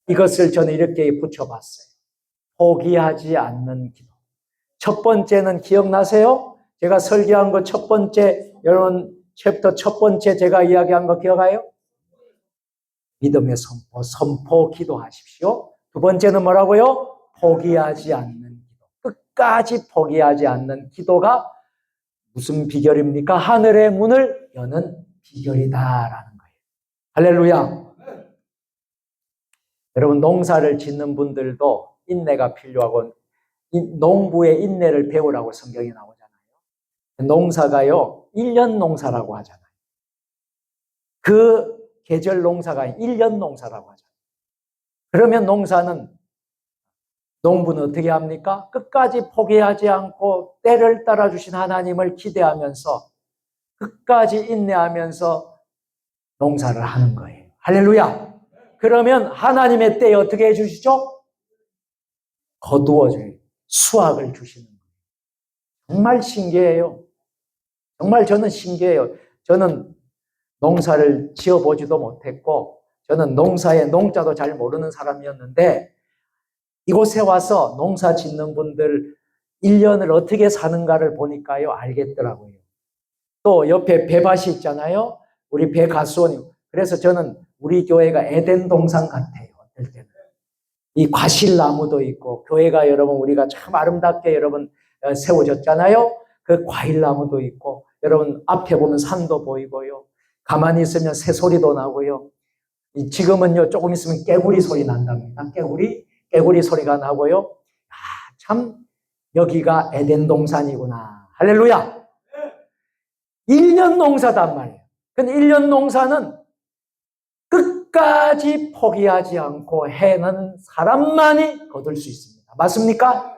Speaker 3: 이것을 저는 이렇게 붙여봤어요. 포기하지 않는 기도. 첫 번째는 기억나세요? 제가 설교한 거 첫 번째, 여러분 챕터 첫 번째 제가 이야기한 거 기억해요? 믿음의 선포, 선포 기도하십시오. 두 번째는 뭐라고요? 포기하지 않는 기도. 끝까지 포기하지 않는 기도가 무슨 비결입니까? 하늘의 문을 여는 비결이다라는 거예요. 할렐루야. 여러분 농사를 짓는 분들도 인내가 필요하고 농부의 인내를 배우라고 성경에 나오잖아요. 농사가요 1년 농사라고 하잖아요. 그 계절 농사가 1년 농사라고 하잖아요. 그러면 농부는 어떻게 합니까? 끝까지 포기하지 않고 때를 따라주신 하나님을 기대하면서 끝까지 인내하면서 농사를 하는 거예요. 할렐루야. 그러면 하나님의 때에 어떻게 해주시죠? 거두어줘요. 수확을 주시는 거예요. 정말 신기해요. 정말 저는 신기해요. 저는 농사를 지어보지도 못했고 저는 농사의 농자도 잘 모르는 사람이었는데 이곳에 와서 농사 짓는 분들 1년을 어떻게 사는가를 보니까요 알겠더라고요. 또 옆에 배밭이 있잖아요. 우리 배 가수원이. 그래서 저는 우리 교회가 에덴 동산 같아요. 어떨 때는. 이 과실나무도 있고 교회가 여러분 우리가 참 아름답게 여러분 세워졌잖아요. 그 과일나무도 있고 여러분 앞에 보면 산도 보이고요. 가만히 있으면 새소리도 나고요. 지금은요 조금 있으면 깨구리 소리 난답니다. 깨구리 소리가 나고요. 참 여기가 에덴 동산이구나. 할렐루야. 1년 농사단 말이에요. 근데 1년 농사는 끝까지 포기하지 않고 해는 사람만이 거둘 수 있습니다. 맞습니까?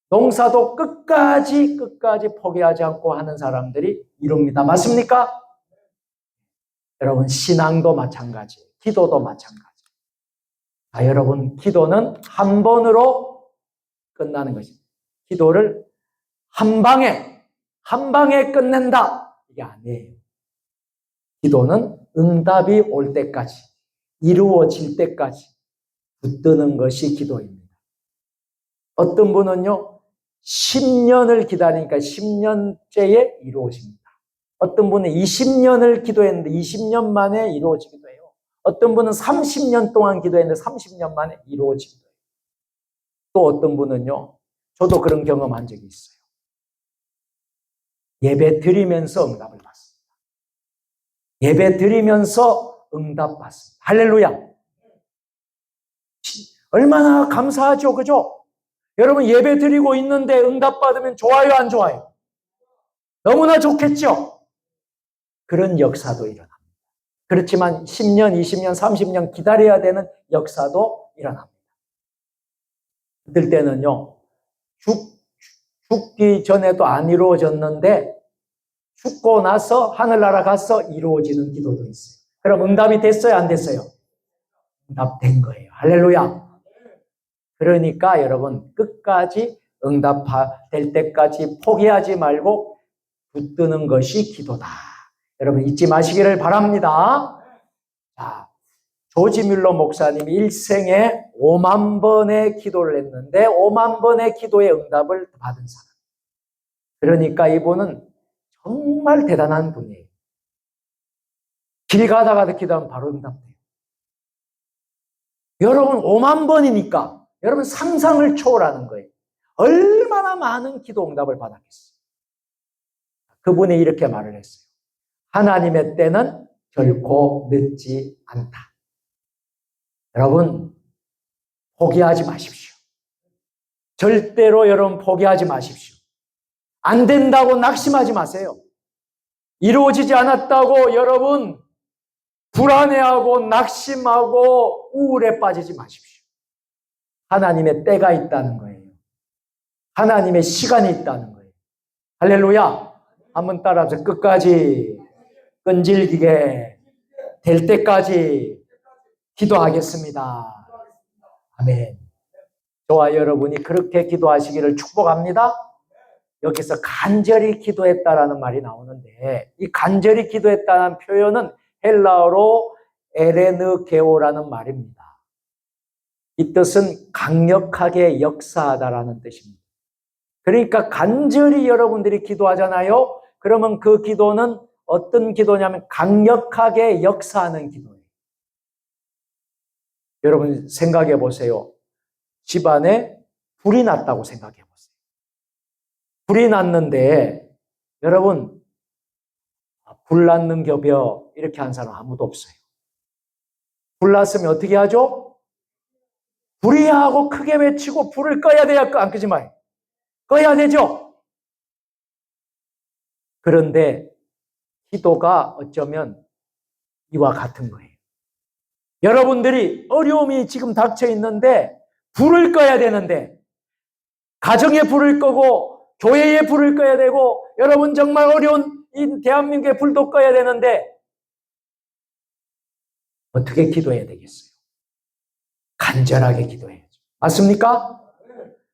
Speaker 3: 농사도 끝까지 포기하지 않고 하는 사람들이 이룹니다. 맞습니까? 여러분 신앙도 마찬가지, 기도도 마찬가지. 여러분 기도는 한 번으로 끝나는 것입니다. 기도를 한 방에 끝낸다. 이게 아니에요. 기도는 응답이 올 때까지, 이루어질 때까지 붙드는 것이 기도입니다. 어떤 분은요, 10년을 기다리니까 10년째에 이루어집니다. 어떤 분은 20년을 기도했는데 20년 만에 이루어지기도 해요. 어떤 분은 30년 동안 기도했는데 30년 만에 이루어지기도 해요. 또 어떤 분은요, 저도 그런 경험한 적이 있어요. 예배 드리면서 응답을 받습니다. 예배 드리면서 응답 받습니다. 할렐루야. 얼마나 감사하죠, 그죠? 여러분 예배 드리고 있는데 응답 받으면 좋아요, 안 좋아요? 너무나 좋겠죠? 그런 역사도 일어납니다. 그렇지만 10년, 20년, 30년 기다려야 되는 역사도 일어납니다. 그럴 때는요, 죽기 전에도 안 이루어졌는데 죽고 나서 하늘나라 가서 이루어지는 기도도 있어요. 그럼 응답이 됐어요, 안 됐어요? 응답된 거예요. 할렐루야. 그러니까 여러분 끝까지 응답될 때까지 포기하지 말고 붙드는 것이 기도다. 여러분 잊지 마시기를 바랍니다. 자, 조지 뮬러 목사님이 일생에 5만 번의 기도를 했는데 5만 번의 기도의 응답을 받은 사람. 그러니까 이분은 정말 대단한 분이에요. 길 가다가도 기도하면 바로 응답돼요. 여러분 5만 번이니까 여러분 상상을 초월하는 거예요. 얼마나 많은 기도 응답을 받았겠어요. 그분이 이렇게 말을 했어요. 하나님의 때는 결코 늦지 않다. 여러분 포기하지 마십시오. 절대로 여러분 포기하지 마십시오. 안 된다고 낙심하지 마세요. 이루어지지 않았다고 여러분 불안해하고 낙심하고 우울에 빠지지 마십시오. 하나님의 때가 있다는 거예요. 하나님의 시간이 있다는 거예요. 할렐루야. 한번 따라서 끝까지 끈질기게 될 때까지 기도하겠습니다. 아멘. 저와 여러분이 그렇게 기도하시기를 축복합니다. 여기서 간절히 기도했다라는 말이 나오는데 이 간절히 기도했다는 표현은 헬라어로 에레느게오라는 말입니다. 이 뜻은 강력하게 역사하다라는 뜻입니다. 그러니까 간절히 여러분들이 기도하잖아요. 그러면 그 기도는 어떤 기도냐면 강력하게 역사하는 기도예요. 여러분 생각해 보세요. 집안에 불이 났다고 생각해 보세요. 불이 났는데 여러분 불 났는 겹여 이렇게 한 사람 아무도 없어요. 불 났으면 어떻게 하죠? 불이야 하고 크게 외치고 불을 꺼야 돼요? 안 끄지 마요. 꺼야 되죠? 그런데 기도가 어쩌면 이와 같은 거예요. 여러분들이 어려움이 지금 닥쳐 있는데 불을 꺼야 되는데 가정의 불을 끄고 교회의 불을 꺼야 되고 여러분 정말 어려운 이 대한민국의 불도 꺼야 되는데 어떻게 기도해야 되겠어요? 간절하게 기도해야죠. 맞습니까?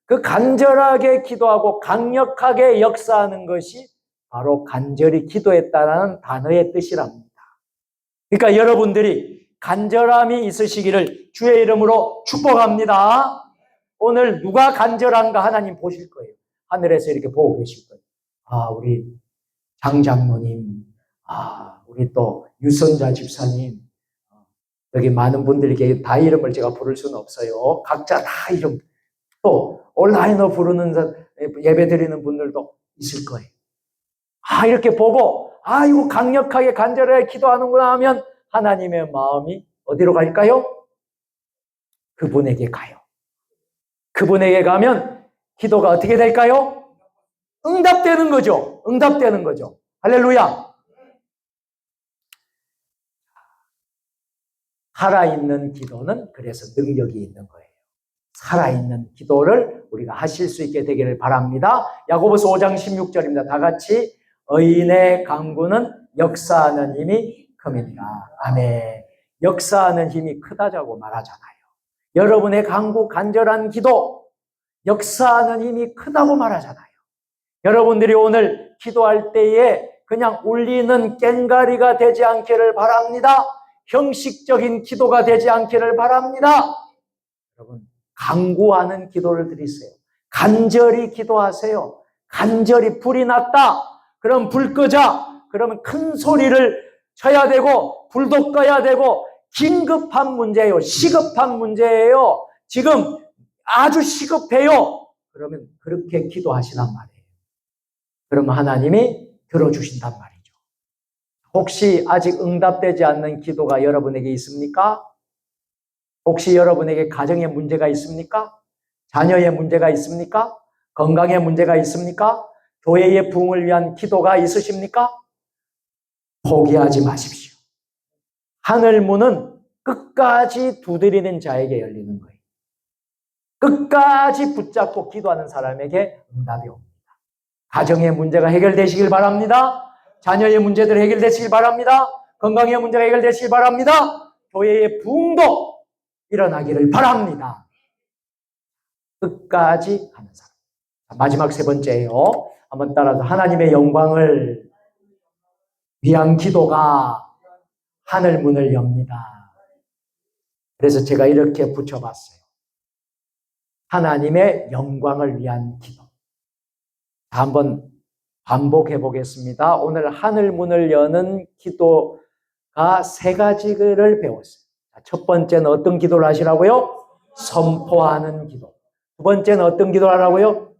Speaker 3: 그 간절하게 기도하고 강력하게 역사하는 것이 바로 간절히 기도했다는 단어의 뜻이랍니다. 그러니까 여러분들이 간절함이 있으시기를 주의 이름으로 축복합니다. 오늘 누가 간절한가 하나님 보실 거예요. 하늘에서 이렇게 보고 계실 거예요. 아, 우리 장 장로님, 우리 또 유선자 집사님, 여기 많은 분들에게 다 이름을 제가 부를 수는 없어요. 각자 다 이름, 또 온라인으로 부르는 예배 드리는 분들도 있을 거예요. 이렇게 보고 이거 강력하게 간절하게 기도하는구나 하면 하나님의 마음이 어디로 갈까요? 그분에게 가요. 그분에게 가면 기도가 어떻게 될까요? 응답되는 거죠. 응답되는 거죠. 할렐루야. 살아있는 기도는 그래서 능력이 있는 거예요. 살아있는 기도를 우리가 하실 수 있게 되기를 바랍니다. 야고보서 5장 16절입니다. 다 같이 의인의 간구는 역사하는 힘이 큼이니라. 아멘. 역사하는 힘이 크다자고 말하잖아요. 여러분의 간구, 간절한 기도, 역사하는 힘이 크다고 말하잖아요. 여러분들이 오늘 기도할 때에 그냥 울리는 꽹가리가 되지 않기를 바랍니다. 형식적인 기도가 되지 않기를 바랍니다. 여러분, 간구하는 기도를 드리세요. 간절히 기도하세요. 간절히 불이 났다. 그럼 불 끄자. 그러면 큰 소리를 쳐야 되고 불도 꺼야 되고 긴급한 문제예요. 시급한 문제예요. 지금 아주 시급해요. 그러면 그렇게 기도하시란 말이에요. 그러면 하나님이 들어주신단 말이죠. 혹시 아직 응답되지 않는 기도가 여러분에게 있습니까? 혹시 여러분에게 가정에 문제가 있습니까? 자녀의 문제가 있습니까? 건강에 문제가 있습니까? 교회의 부흥을 위한 기도가 있으십니까? 포기하지 마십시오. 하늘 문은 끝까지 두드리는 자에게 열리는 거예요. 끝까지 붙잡고 기도하는 사람에게 응답이 옵니다. 가정의 문제가 해결되시길 바랍니다. 자녀의 문제들 해결되시길 바랍니다. 건강의 문제가 해결되시길 바랍니다. 교회의 부흥도 일어나기를 바랍니다. 끝까지 하는 사람. 마지막 세 번째예요. 한번 따라서 하나님의 영광을 위한 기도가 하늘 문을 엽니다. 그래서 제가 이렇게 붙여봤어요. 하나님의 영광을 위한 기도. 한번 반복해 보겠습니다. 오늘 하늘 문을 여는 기도가 세 가지를 배웠어요. 첫 번째는 어떤 기도를 하시라고요? 선포하는 기도. 두 번째는 어떤 기도를 하라고요?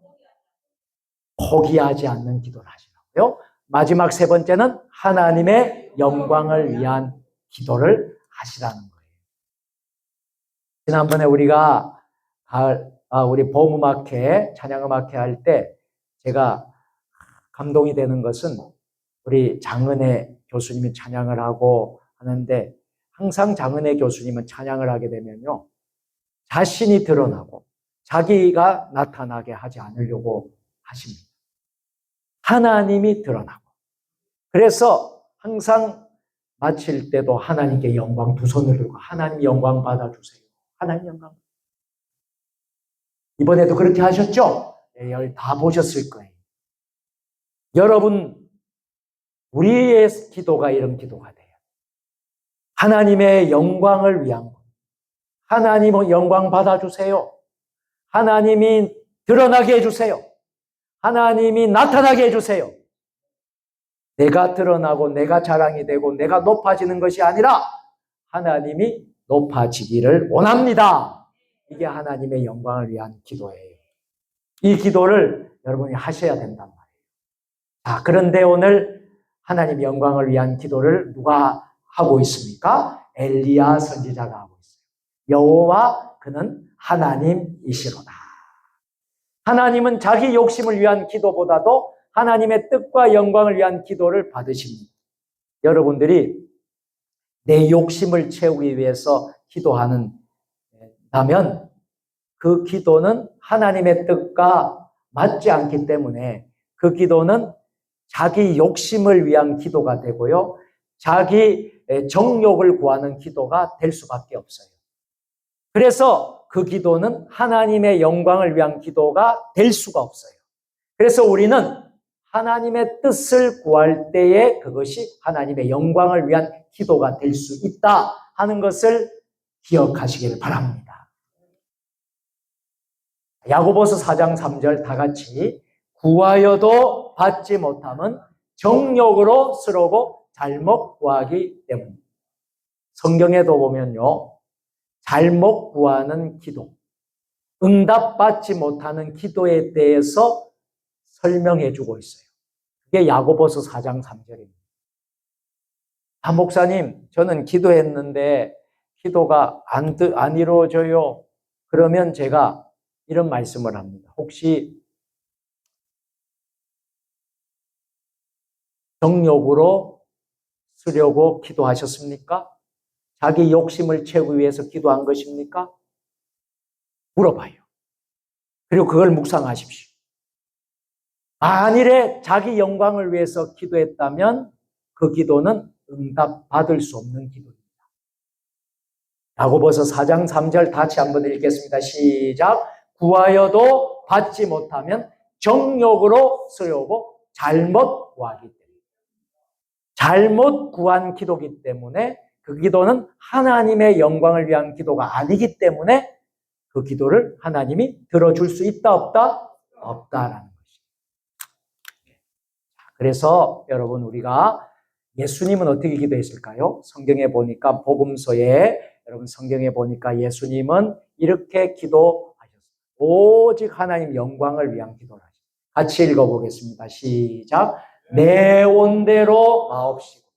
Speaker 3: 포기하지 않는 기도를 하시라고요. 마지막 세 번째는 하나님의 영광을 위한 기도를 하시라는 거예요. 지난번에 우리가 우리 보험음악회, 찬양음악회 할 때 제가 감동이 되는 것은 우리 장은혜 교수님이 찬양을 하고 하는데 항상 장은혜 교수님은 찬양을 하게 되면요. 자신이 드러나고 자기가 나타나게 하지 않으려고 하십니다. 하나님이 드러나고. 그래서 항상 마칠 때도 하나님께 영광 두 손을 들고 하나님 영광 받아주세요. 하나님 영광. 이번에도 그렇게 하셨죠? 네, 다 보셨을 거예요. 여러분, 우리의 기도가 이런 기도가 돼요. 하나님의 영광을 위한 것. 하나님 영광 받아주세요. 하나님이 드러나게 해주세요. 하나님이 나타나게 해주세요. 내가 드러나고 내가 자랑이 되고 내가 높아지는 것이 아니라 하나님이 높아지기를 원합니다. 이게 하나님의 영광을 위한 기도예요. 이 기도를 여러분이 하셔야 된단 말이에요. 자, 그런데 오늘 하나님의 영광을 위한 기도를 누가 하고 있습니까? 엘리야 선지자가 하고 있어요. 여호와 그는 하나님이시로다. 하나님은 자기 욕심을 위한 기도보다도 하나님의 뜻과 영광을 위한 기도를 받으십니다. 여러분들이 내 욕심을 채우기 위해서 기도한다면 그 기도는 하나님의 뜻과 맞지 않기 때문에 그 기도는 자기 욕심을 위한 기도가 되고요. 자기 정욕을 구하는 기도가 될 수밖에 없어요. 그래서 그 기도는 하나님의 영광을 위한 기도가 될 수가 없어요. 그래서 우리는 하나님의 뜻을 구할 때에 그것이 하나님의 영광을 위한 기도가 될 수 있다 하는 것을 기억하시길 바랍니다. 야고보서 4장 3절 다 같이 구하여도 받지 못함은 정욕으로 쓰려고 잘못 구하기 때문입니다. 성경에도 보면요. 잘못 구하는 기도, 응답받지 못하는 기도에 대해서 설명해 주고 있어요. 그게 야고보서 4장 3절입니다. 아, 목사님, 저는 기도했는데 기도가 안 이루어져요. 그러면 제가 이런 말씀을 합니다. 혹시 정욕으로 쓰려고 기도하셨습니까? 자기 욕심을 채우기 위해서 기도한 것입니까? 물어봐요. 그리고 그걸 묵상하십시오. 만일에 자기 영광을 위해서 기도했다면 그 기도는 응답받을 수 없는 기도입니다. 야고보서 4장 3절 다시 한번 읽겠습니다. 시작. 구하여도 받지 못하면 정욕으로 쓰려고 잘못 구하기 때문에. 잘못 구한 기도이기 때문에 그 기도는 하나님의 영광을 위한 기도가 아니기 때문에 그 기도를 하나님이 들어줄 수 있다 없다? 없다라는 것입니다. 그래서 여러분 우리가 예수님은 어떻게 기도했을까요? 성경에 보니까 복음서에 여러분 성경에 보니까 예수님은 이렇게 기도하셨어요. 오직 하나님 영광을 위한 기도를 하셨어요. 같이 읽어보겠습니다. 시작. 내 원대로 마옵시고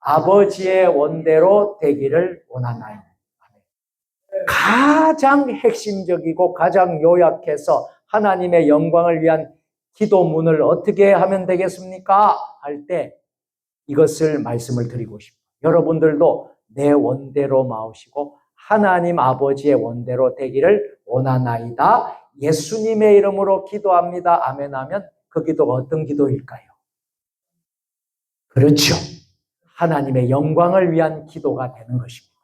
Speaker 3: 아버지의 원대로 되기를 원하나이다. 가장 핵심적이고 가장 요약해서 하나님의 영광을 위한 기도문을 어떻게 하면 되겠습니까? 할 때 이것을 말씀을 드리고 싶어요. 여러분들도 내 원대로 마오시고 하나님 아버지의 원대로 되기를 원하나이다. 예수님의 이름으로 기도합니다. 아멘 하면 그 기도가 어떤 기도일까요? 그렇죠. 하나님의 영광을 위한 기도가 되는 것입니다.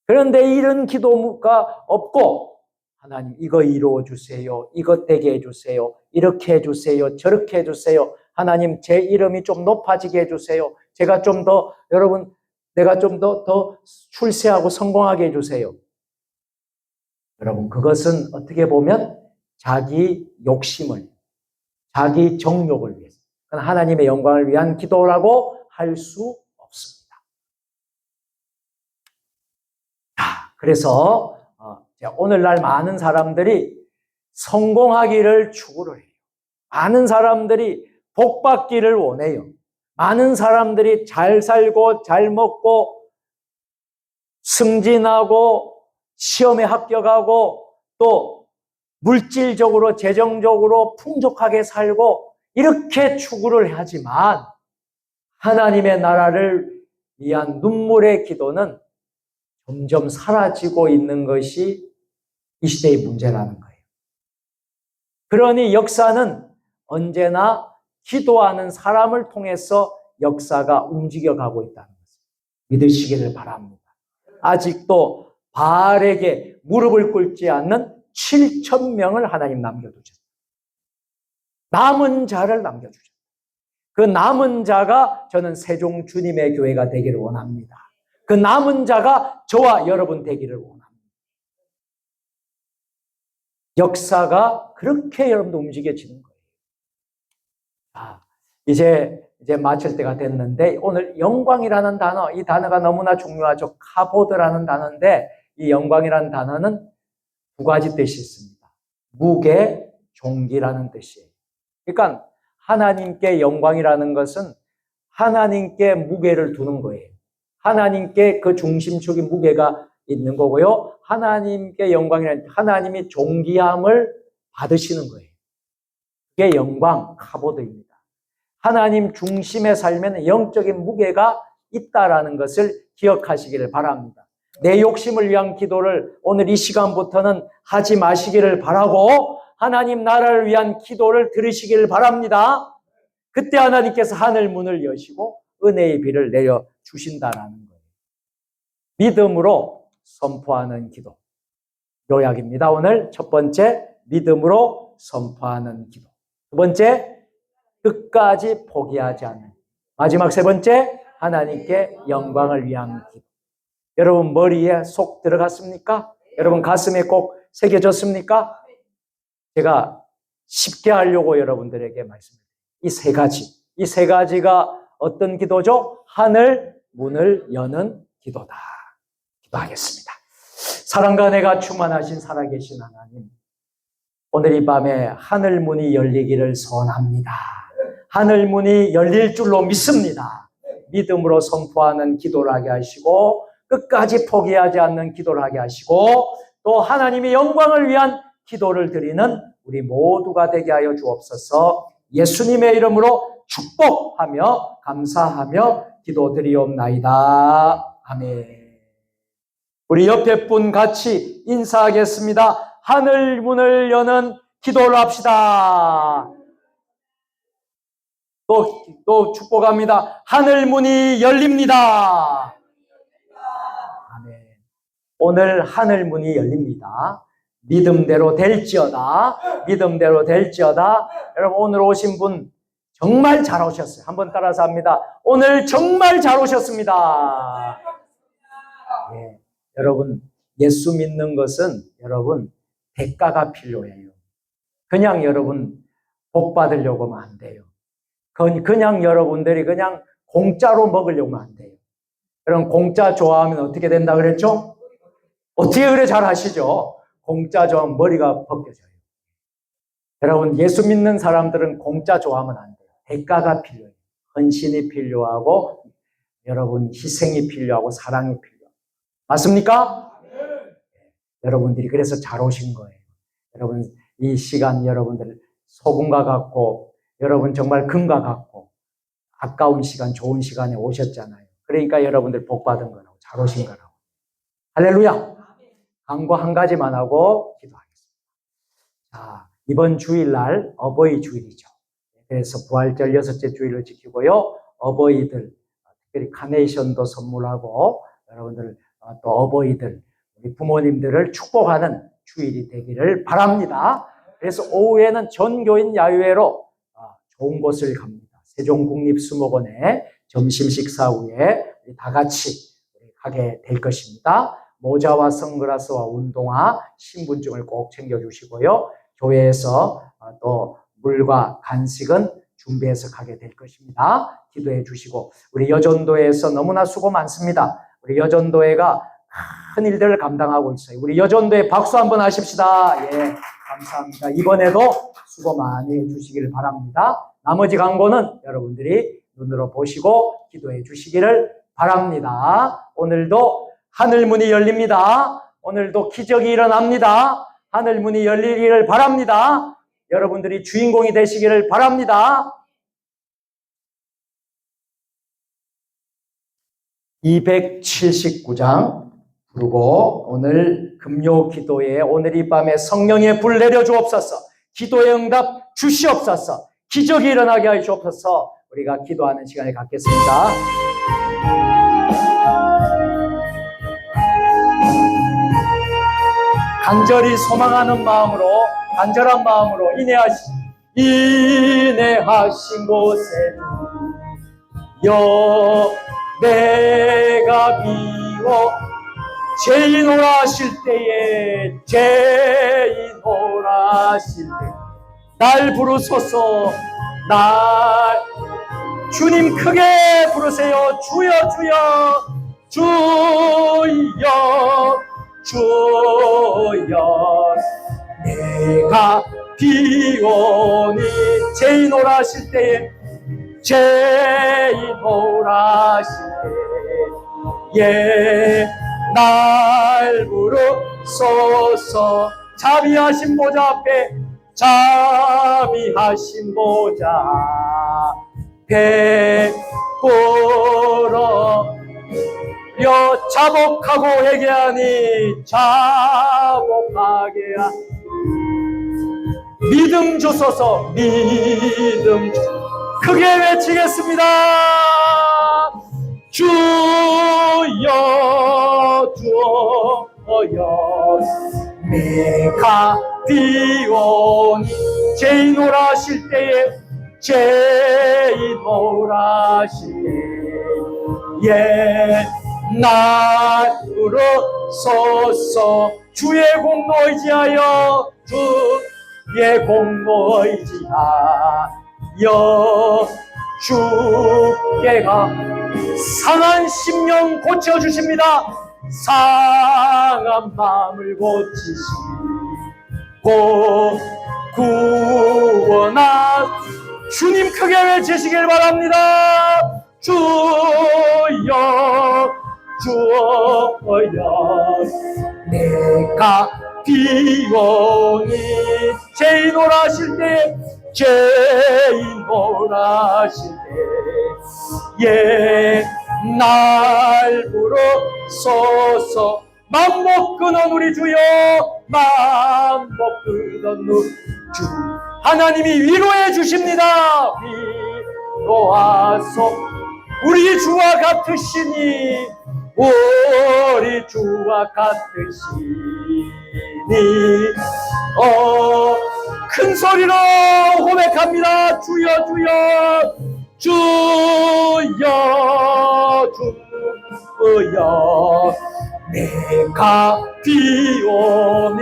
Speaker 3: 그런데 이런 기도가 없고 하나님 이거 이루어 주세요. 이것 되게 해주세요. 이렇게 해주세요. 저렇게 해주세요. 하나님 제 이름이 좀 높아지게 해주세요. 제가 좀 더 여러분 내가 좀 더 출세하고 성공하게 해주세요. 여러분, 그것은 어떻게 보면 자기 욕심을, 자기 정욕을 위해서, 하나님의 영광을 위한 기도라고 할 수 없습니다. 그래서 오늘날 많은 사람들이 성공하기를 추구를 해요. 많은 사람들이 복 받기를 원해요. 많은 사람들이 잘 살고 잘 먹고 승진하고 시험에 합격하고 또 물질적으로 재정적으로 풍족하게 살고 이렇게 추구를 하지만 하나님의 나라를 위한 눈물의 기도는 점점 사라지고 있는 것이 이 시대의 문제라는 거예요. 그러니 역사는 언제나 기도하는 사람을 통해서 역사가 움직여가고 있다는 것을 믿으시기를 바랍니다. 아직도 바알에게 무릎을 꿇지 않는 7,000명을 하나님 남겨두셨어요. 남은 자를 남겨주셨어요. 그 남은 자가 저는 세종 주님의 교회가 되기를 원합니다. 그 남은 자가 저와 여러분 되기를 원합니다. 역사가 그렇게 여러분도 움직여지는 거예요. 이제 마칠 때가 됐는데 오늘 영광이라는 단어, 이 단어가 너무나 중요하죠. 카보드라는 단어인데 이 영광이라는 단어는 두 가지 뜻이 있습니다. 무게, 존귀라는 뜻이에요. 그러니까 하나님께 영광이라는 것은 하나님께 무게를 두는 거예요. 하나님께 그 중심축인 무게가 있는 거고요. 하나님께 영광이라는 하나님이 존귀함을 받으시는 거예요. 그게 영광, 카보드입니다. 하나님 중심의 삶에는 영적인 무게가 있다라는 것을 기억하시기를 바랍니다. 내 욕심을 위한 기도를 오늘 이 시간부터는 하지 마시기를 바라고 하나님 나라를 위한 기도를 들으시기를 바랍니다. 그때 하나님께서 하늘 문을 여시고 은혜의 비를 내려주신다라는 거예요. 믿음으로 선포하는 기도. 요약입니다. 오늘 첫 번째, 믿음으로 선포하는 기도. 두 번째, 끝까지 포기하지 않는. 마지막 세 번째, 하나님께 영광을 위한 기도. 여러분 머리에 쏙 들어갔습니까? 여러분 가슴에 꼭 새겨졌습니까? 제가 쉽게 하려고 여러분들에게 말씀드립니다. 이 세 가지가 어떤 기도죠? 하늘 문을 여는 기도다. 기도하겠습니다. 사랑과 은혜가 충만하신 살아계신 하나님, 오늘 이 밤에 하늘 문이 열리기를 소원합니다. 하늘 문이 열릴 줄로 믿습니다. 믿음으로 선포하는 기도를 하게 하시고 끝까지 포기하지 않는 기도를 하게 하시고 또 하나님의 영광을 위한 기도를 드리는 우리 모두가 되게 하여 주옵소서. 예수님의 이름으로 축복하며 감사하며 기도드리옵나이다. 아멘. 우리 옆에 분 같이 인사하겠습니다. 하늘 문을 여는 기도를 합시다. 또 축복합니다. 하늘 문이 열립니다. 아멘. 오늘 하늘 문이 열립니다. 믿음대로 될지어다. 믿음대로 될지어다. 여러분 오늘 오신 분 정말 잘 오셨어요. 한번 따라서 합니다. 오늘 정말 잘 오셨습니다. 예. 여러분 예수 믿는 것은 여러분 대가가 필요해요. 그냥 여러분 복 받으려고 하면 안 돼요. 그냥 여러분들이 그냥 공짜로 먹으려고 하면 안 돼요. 여러분 공짜 좋아하면 어떻게 된다 그랬죠? 어떻게 그래 잘 하시죠? 공짜 좋아하면 머리가 벗겨져요. 여러분 예수 믿는 사람들은 공짜 좋아하면 안 돼요. 대가가 필요해요. 헌신이 필요하고 여러분 희생이 필요하고 사랑이 필요해요. 맞습니까? 여러분들이 그래서 잘 오신 거예요. 여러분 이 시간 여러분들 소금과 같고 여러분 정말 금과 같고 아까운 시간 좋은 시간에 오셨잖아요. 그러니까 여러분들 복 받은 거라고 잘 오신 거라고. 할렐루야. 강구 한 가지만 하고 기도하겠습니다. 자, 이번 주일날 어버이 주일이죠. 그래서 부활절 6째 주일을 지키고요. 어버이들 특별히 카네이션도 선물하고 여러분들 또 어버이들 우리 부모님들을 축복하는 주일이 되기를 바랍니다. 그래서 오후에는 전교인 야유회로 좋은 곳을 갑니다. 세종국립수목원에 점심 식사 후에 다 같이 하게 될 것입니다. 모자와 선글라스와 운동화, 신분증을 꼭 챙겨주시고요. 교회에서 또 물과 간식은 준비해서 가게 될 것입니다. 기도해 주시고, 우리 여전도에서 너무나 수고 많습니다. 우리 여전도회가 큰 일들을 감당하고 있어요. 우리 여전도회 박수 한번 하십시다. 예, 감사합니다. 이번에도 수고 많이 해주시기를 바랍니다. 나머지 광고는 여러분들이 눈으로 보시고 기도해 주시기를 바랍니다. 오늘도 하늘문이 열립니다. 오늘도 기적이 일어납니다. 하늘문이 열리기를 바랍니다. 여러분들이 주인공이 되시기를 바랍니다. 279장 부르고 오늘 금요 기도에 오늘 이 밤에 성령의 불 내려 주옵소서. 기도의 응답 주시옵소서. 기적이 일어나게 하여 주옵소서. 우리가 기도하는 시간을 갖겠습니다. 간절히 소망하는 마음으로, 간절한 마음으로 인내하신 곳에 내가 비워 죄인오라 하실 때에 죄인오라 하실 때 날 부르소서. 날 주님 크게 부르세요. 주여 주여 주여 주여. 내가 비오니 죄인오라 하실 때에 죄인오라 하실 때에 날 부르소서. 자비하신 보좌 앞에, 자비하신 보좌 앞에 꿇어 자복하고 회개하니 자복하게 하니 믿음 주소서. 믿음 주소서. 크게 외치겠습니다. 주여 주여. 내가 비오니 죄인오라 하실 때에 죄인오라 하실 때에 날 부르소서. 주의 공로 의지하여, 주의 공로 의지하여 주께가 상한 심령 고쳐주십니다. 상한 마음을 고치시고 구원한 주님 크게 외치시길 바랍니다. 주여 주여. 내가 비오니 죄인오라 하실 때, 죄인오라 하실 때에 날 부르소서. 맘못 끊은 우리 주여, 맘못 끊은 우리 주 하나님이 위로해 주십니다. 위로하소. 우리 주와 같으시니, 우리 주와 같으시니 큰 소리로 고백합니다. 주여 주여 주여 주여. 내가 비오니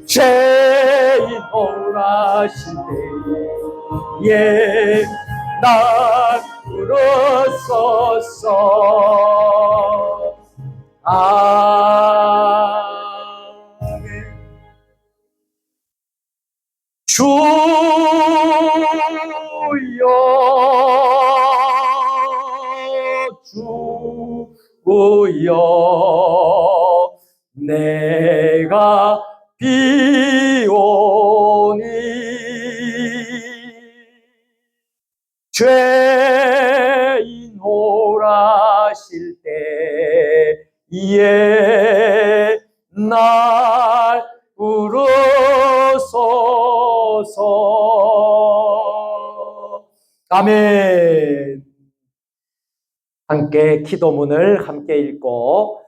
Speaker 3: 죄인오라 하실 때에 날 부르소서. 아멘. 주여 내가 비오니 죄인오라 하실 때에 날 부르소서. 아멘. 함께 기도문을 함께 읽고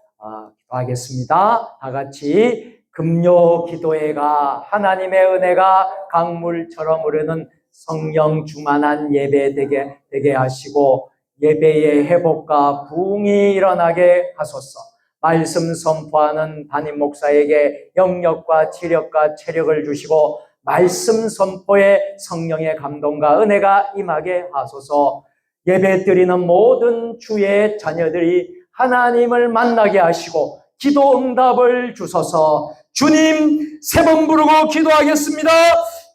Speaker 3: 기도하겠습니다. 다 같이 금요 기도회가 하나님의 은혜가 강물처럼 흐르는 성령 충만한 예배 되게 하시고 예배의 회복과 부흥이 일어나게 하소서. 말씀 선포하는 담임 목사에게 영역과 지력과 체력을 주시고 말씀 선포에 성령의 감동과 은혜가 임하게 하소서. 예배 드리는 모든 주의 자녀들이 하나님을 만나게 하시고 기도 응답을 주소서. 주님, 세 번 부르고 기도하겠습니다.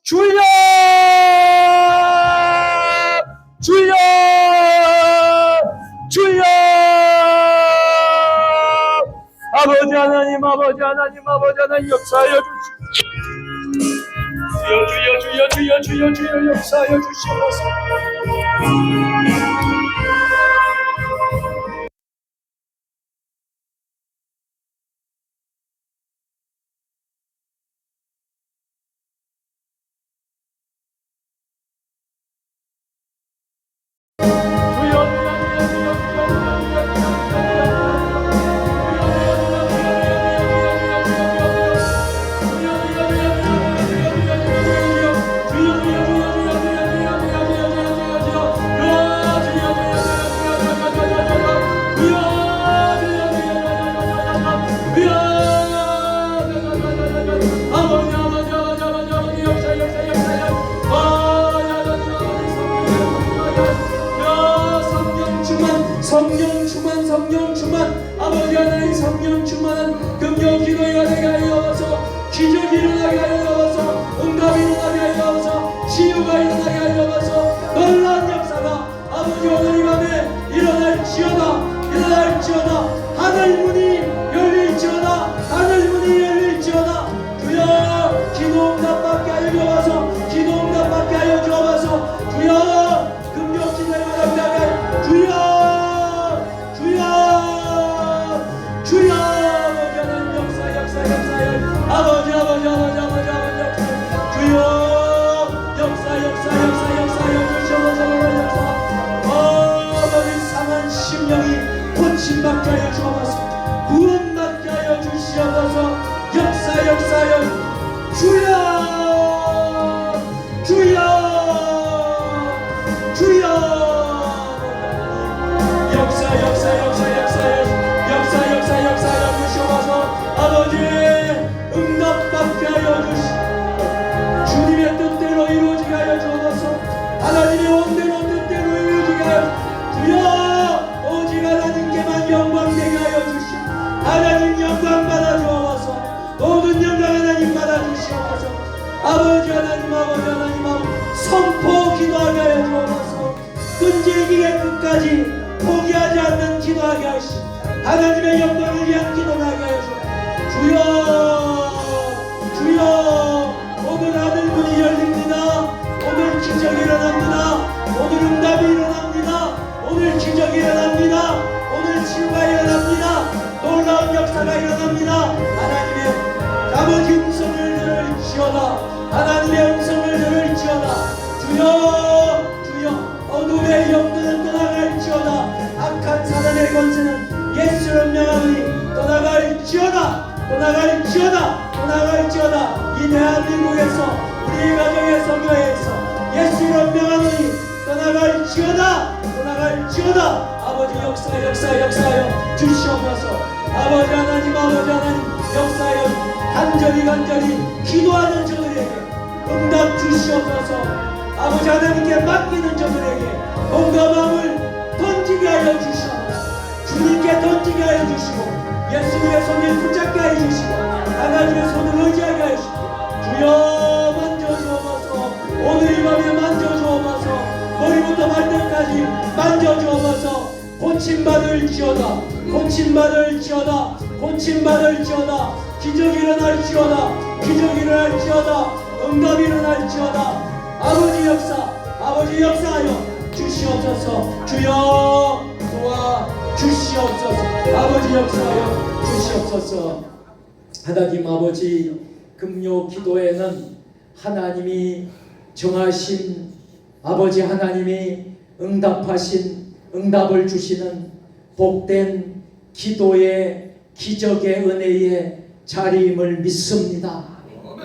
Speaker 3: 주여! 주여! 주여! 아버지 하나님, 아버지 하나님, 아버지 하나님, 역사하여 주시옵소서. 주여 역사하여 주시옵소서.
Speaker 2: 성령 충만 아버지 하나님 성령 충만한 금요 기도가 되게 하여서 기적이 일어나게 하여서 응답이 일어나게 하여서 치유가 일어나게 하여서 놀라운 역사가 아버지 오늘 이 밤에 일어날지어다 하늘 문이 열릴지어다 하늘 문이 열릴지어다. 주여 기도 응답받게 하여 주옵소서. 기도 응답받게 하여 주옵소서. 주여 금요 기도에 말합니다. 주여 아버지 주여 역사 아버지 상한 심령이 고침받게 하여 주옵소서. 구원받게 하여 주시옵소서. 역사여 주여 역사여 주시옵소서. 아버지 응답받게 하여 주시옵소서. 주님의 뜻대로 이루어지게 하여 주옵소서. 하나님의 원대로 뜻대로 이루어지게 하여 주여 오직 하나님께만 영광되게 하여 주시옵소서. 하나님 영광 받아 주옵소서. 모든 영광 하나님 받아 주시옵소서. 아버지 하나님 선포 기도하게 하여 주옵소서. 끈질기게 끝까지 포기하지 않는 기도하게 하시고 하나님의 영광을 위한 기도하게 하여 주여 오늘 하늘문이 열립니다. 오늘 기적이 일어납니다. 오늘 응답이 일어납니다. 오늘 기적이 일어납니다. 오늘 치유가 일어납니다. 놀라운 역사가 일어납니다. 하나님의 아버지 음성을 들을지어다. 하나님의 음성을 들을지어다. 주여 어둠의 영들은 떠나갈지어다. 악한 사단의 권세는 예수를 명하니 떠나갈지어다. 이 대한민국에서 우리 가정에서 교회에서 예수를 명하니 떠나갈지어다. 아버지 역사하여 주시옵소서. 아버지 하나님 역사하여 간절히 기도하는 저들에게 응답 주시옵소서. 아버지 하나님께 맡기는 저들에게 온갖 마음을 던지게 하여 주시옵소서. 주님께 던지게 하여 주시고 예수님의 손을 붙잡게 하여 주시고 하나님의 손을 의지하게 하여 주시고 주여 만져주옵소서. 오늘 이 밤에 만져주옵소서. 머리부터 발끝까지 만져주옵소서. 고침받을지어다. 기적이 일어날지어다. 응답이 일어날지어다. 아버지 역사하여 주시옵소서. 주여 도와 주시옵소서. 아버지 역사하여 주시옵소서. 하나님 아버지 금요 기도에는 하나님이 정하신 아버지 하나님이 응답을 주시는 복된 기도의 기적의 은혜의 자리임을 믿습니다.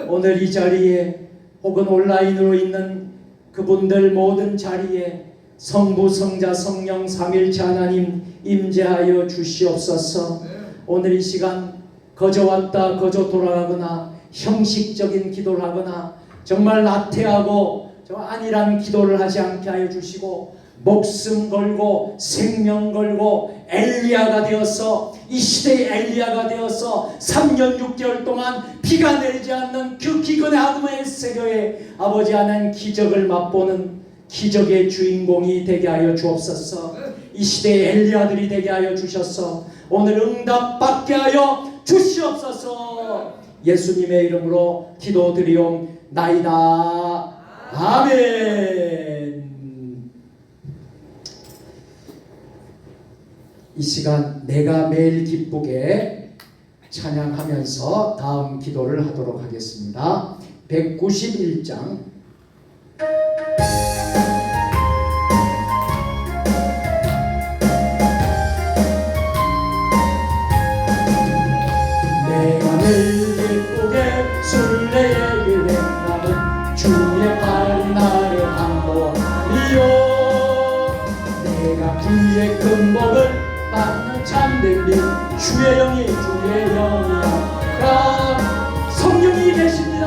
Speaker 2: 오늘 이 자리에 혹은 온라인으로 있는 그분들 모든 자리에 성부 성자 성령 삼일체 하나님 임재하여 주시옵소서. 오늘 이 시간 거저 왔다 거저 돌아가거나 형식적인 기도를 하거나 정말 나태하고 안일한 기도를 하지 않게 하여 주시고, 목숨 걸고 생명 걸고 엘리야가 되어서, 이 시대의 엘리야가 되어서 3년 6개월 동안 비가 내리지 않는 그 기근의 아둠의 세교에 아버지 하나님 기적을 맛보는 기적의 주인공이 되게 하여 주옵소서. 이 시대의 엘리야들이 되게 하여 주셔서 오늘 응답받게 하여 주시옵소서. 예수님의 이름으로 기도드리옵나이다. 아멘. 이 시간 내가 매일 기쁘게 찬양하면서 다음 기도를 하도록 하겠습니다. 191장 내가 늘 기쁘게 순례의 길에 남은 주의 팔이 나를 항복하리요. 내가 주의 금복을 받는 참된 빛 주의 영이 주의 영이야. 성령이 계십니다.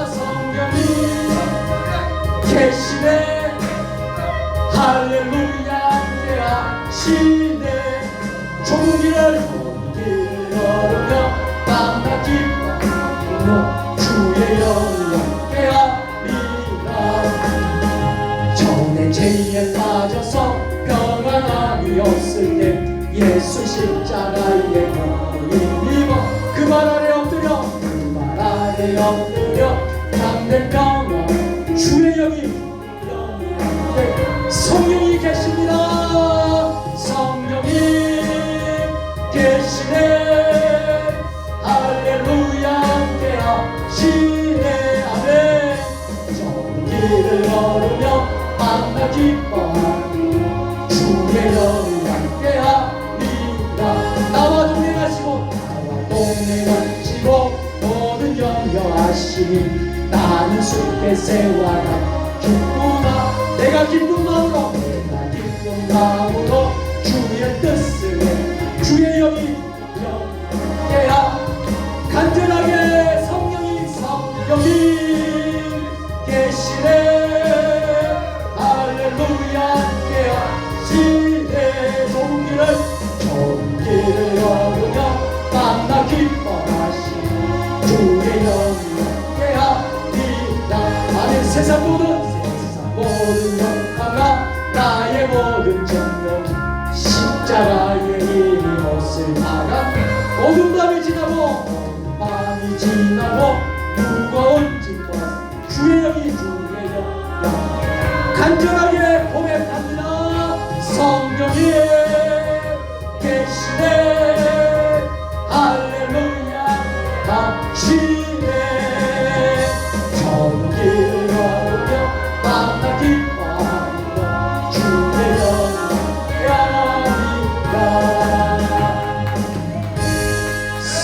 Speaker 2: 성령이 계시네. 할렐루야 함께하시네. 좁은 길을 걸으며 밤낮 기뻐하며 주의 영이 함께하리라. 전에 죄에 빠져서 평안함이 없을 때 예수 십자가의 몸을 입어 그 발 아래 엎드려 그 발 아래 엎드려 참된 평안 주의 영이 성령이 계십니다. 성령이 계시네. 할렐루야 함께하시네. 아멘. 좁은 길을 걸으며 밤낮 기뻐하며 주의 영이 함께하리라. 나와 동행하시고 모든 염려하시니 나는 숲의 새와 기쁘다. 내가 기쁜 마음으로 주의 뜻을 해. 주의 영이 함께하. 간절하게 성령이 계시네. 할렐루야 함께하시네. 좁은 길을 걸으며 밤낮 기뻐하시네. 주의 영이 함께하리라. 아멘. 세상 모든 영광과 나의 모든 정령 십자가의 힘옷을 나가 어두운 밤이 지나고 무거운 짐과 주의 영이 주의 영 간절하게 고백합니다. 성령이 계시네. 할렐루야 하시네. 정길을 걸으며 밤낮 기뻐하며 주의 영광이라.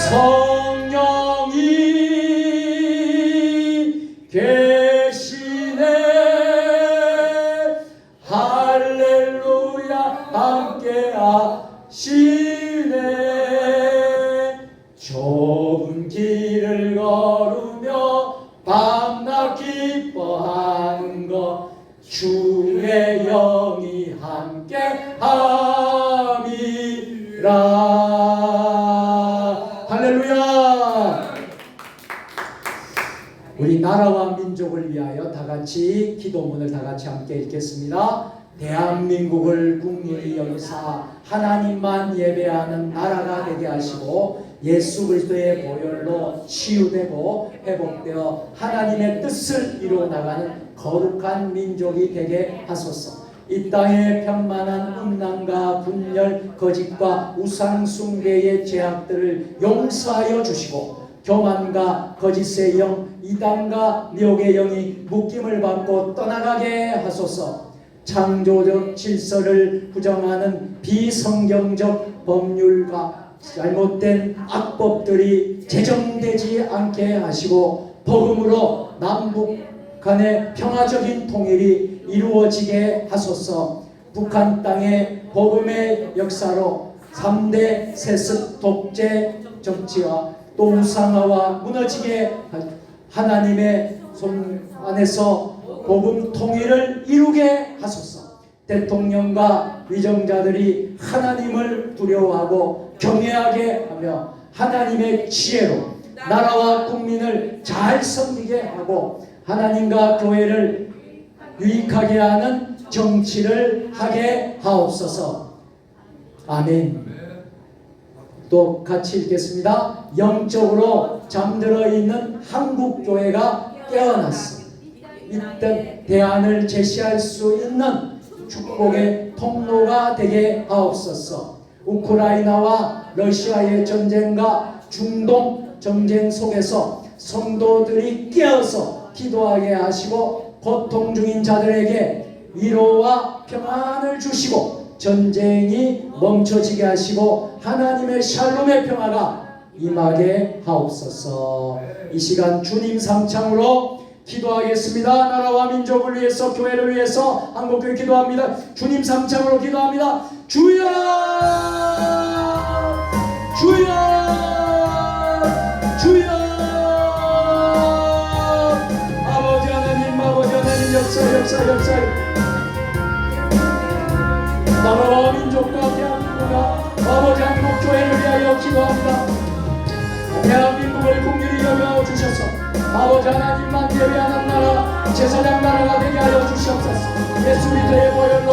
Speaker 2: 성령이 계시네. 할렐루야 함께하시네. 좁은 길을 걸으며 밤낮 기뻐하는 것 주의 영이 함께함이라. 할렐루야. 우리 나라와 민족을 위하여 다같이 기도문을 다같이 함께 읽겠습니다. 대한민국을 국민이 여기사 하나님만 예배하는 나라가 되게 하시고 예수 그리스도의 보혈로 치유되고 회복되어 하나님의 뜻을 이루어 나가는 거룩한 민족이 되게 하소서. 이 땅의 편만한 음란과 분열, 거짓과 우상 숭배의 죄악들을 용서하여 주시고 교만과 거짓의 영, 이단과 미혹의 영이 묶임을 받고 떠나가게 하소서. 창조적 질서를 부정하는 비성경적 법률과 잘못된 악법들이 제정되지 않게 하시고 복음으로 남북 간의 평화적인 통일이 이루어지게 하소서. 북한 땅의 복음의 역사로 3대 세습 독재 정치와 또 우상화와 무너지게 하나님의 손 안에서 복음 통일을 이루게 하소서. 대통령과 위정자들이 하나님을 두려워하고 경외하게 하며 하나님의 지혜로 나라와 국민을 잘 섬기게 하고 하나님과 교회를 유익하게 하는 정치를 하게 하옵소서. 아멘. 또 같이 읽겠습니다. 영적으로 잠들어 있는 한국 교회가 깨어났어. 이때 대안을 제시할 수 있는 축복의 통로가 되게 하옵소서. 우크라이나와 러시아의 전쟁과 중동 전쟁 속에서 성도들이 깨어서 기도하게 하시고 고통 중인 자들에게 위로와 평안을 주시고 전쟁이 멈춰지게 하시고 하나님의 샬롬의 평화가 임하게 하옵소서. 이 시간 주님 삼창으로 기도하겠습니다. 나라와 민족을 위해서, 교회를 위해서 한국교회 기도합니다. 주님 삼창으로 기도합니다. 주여, 주여, 주여. 아버지 하나님, 아버지 하나님, 역사. 나라와 민족과 대한민국과 아버지 한국교회를 위하여 기도합니다. 대한민국을 긍휼히 여겨 주셔서 아버지 하나님만 예배하는 나라, 제사장 나라가 되게 하여 주시옵소서. 예수 그리스도의 보혈로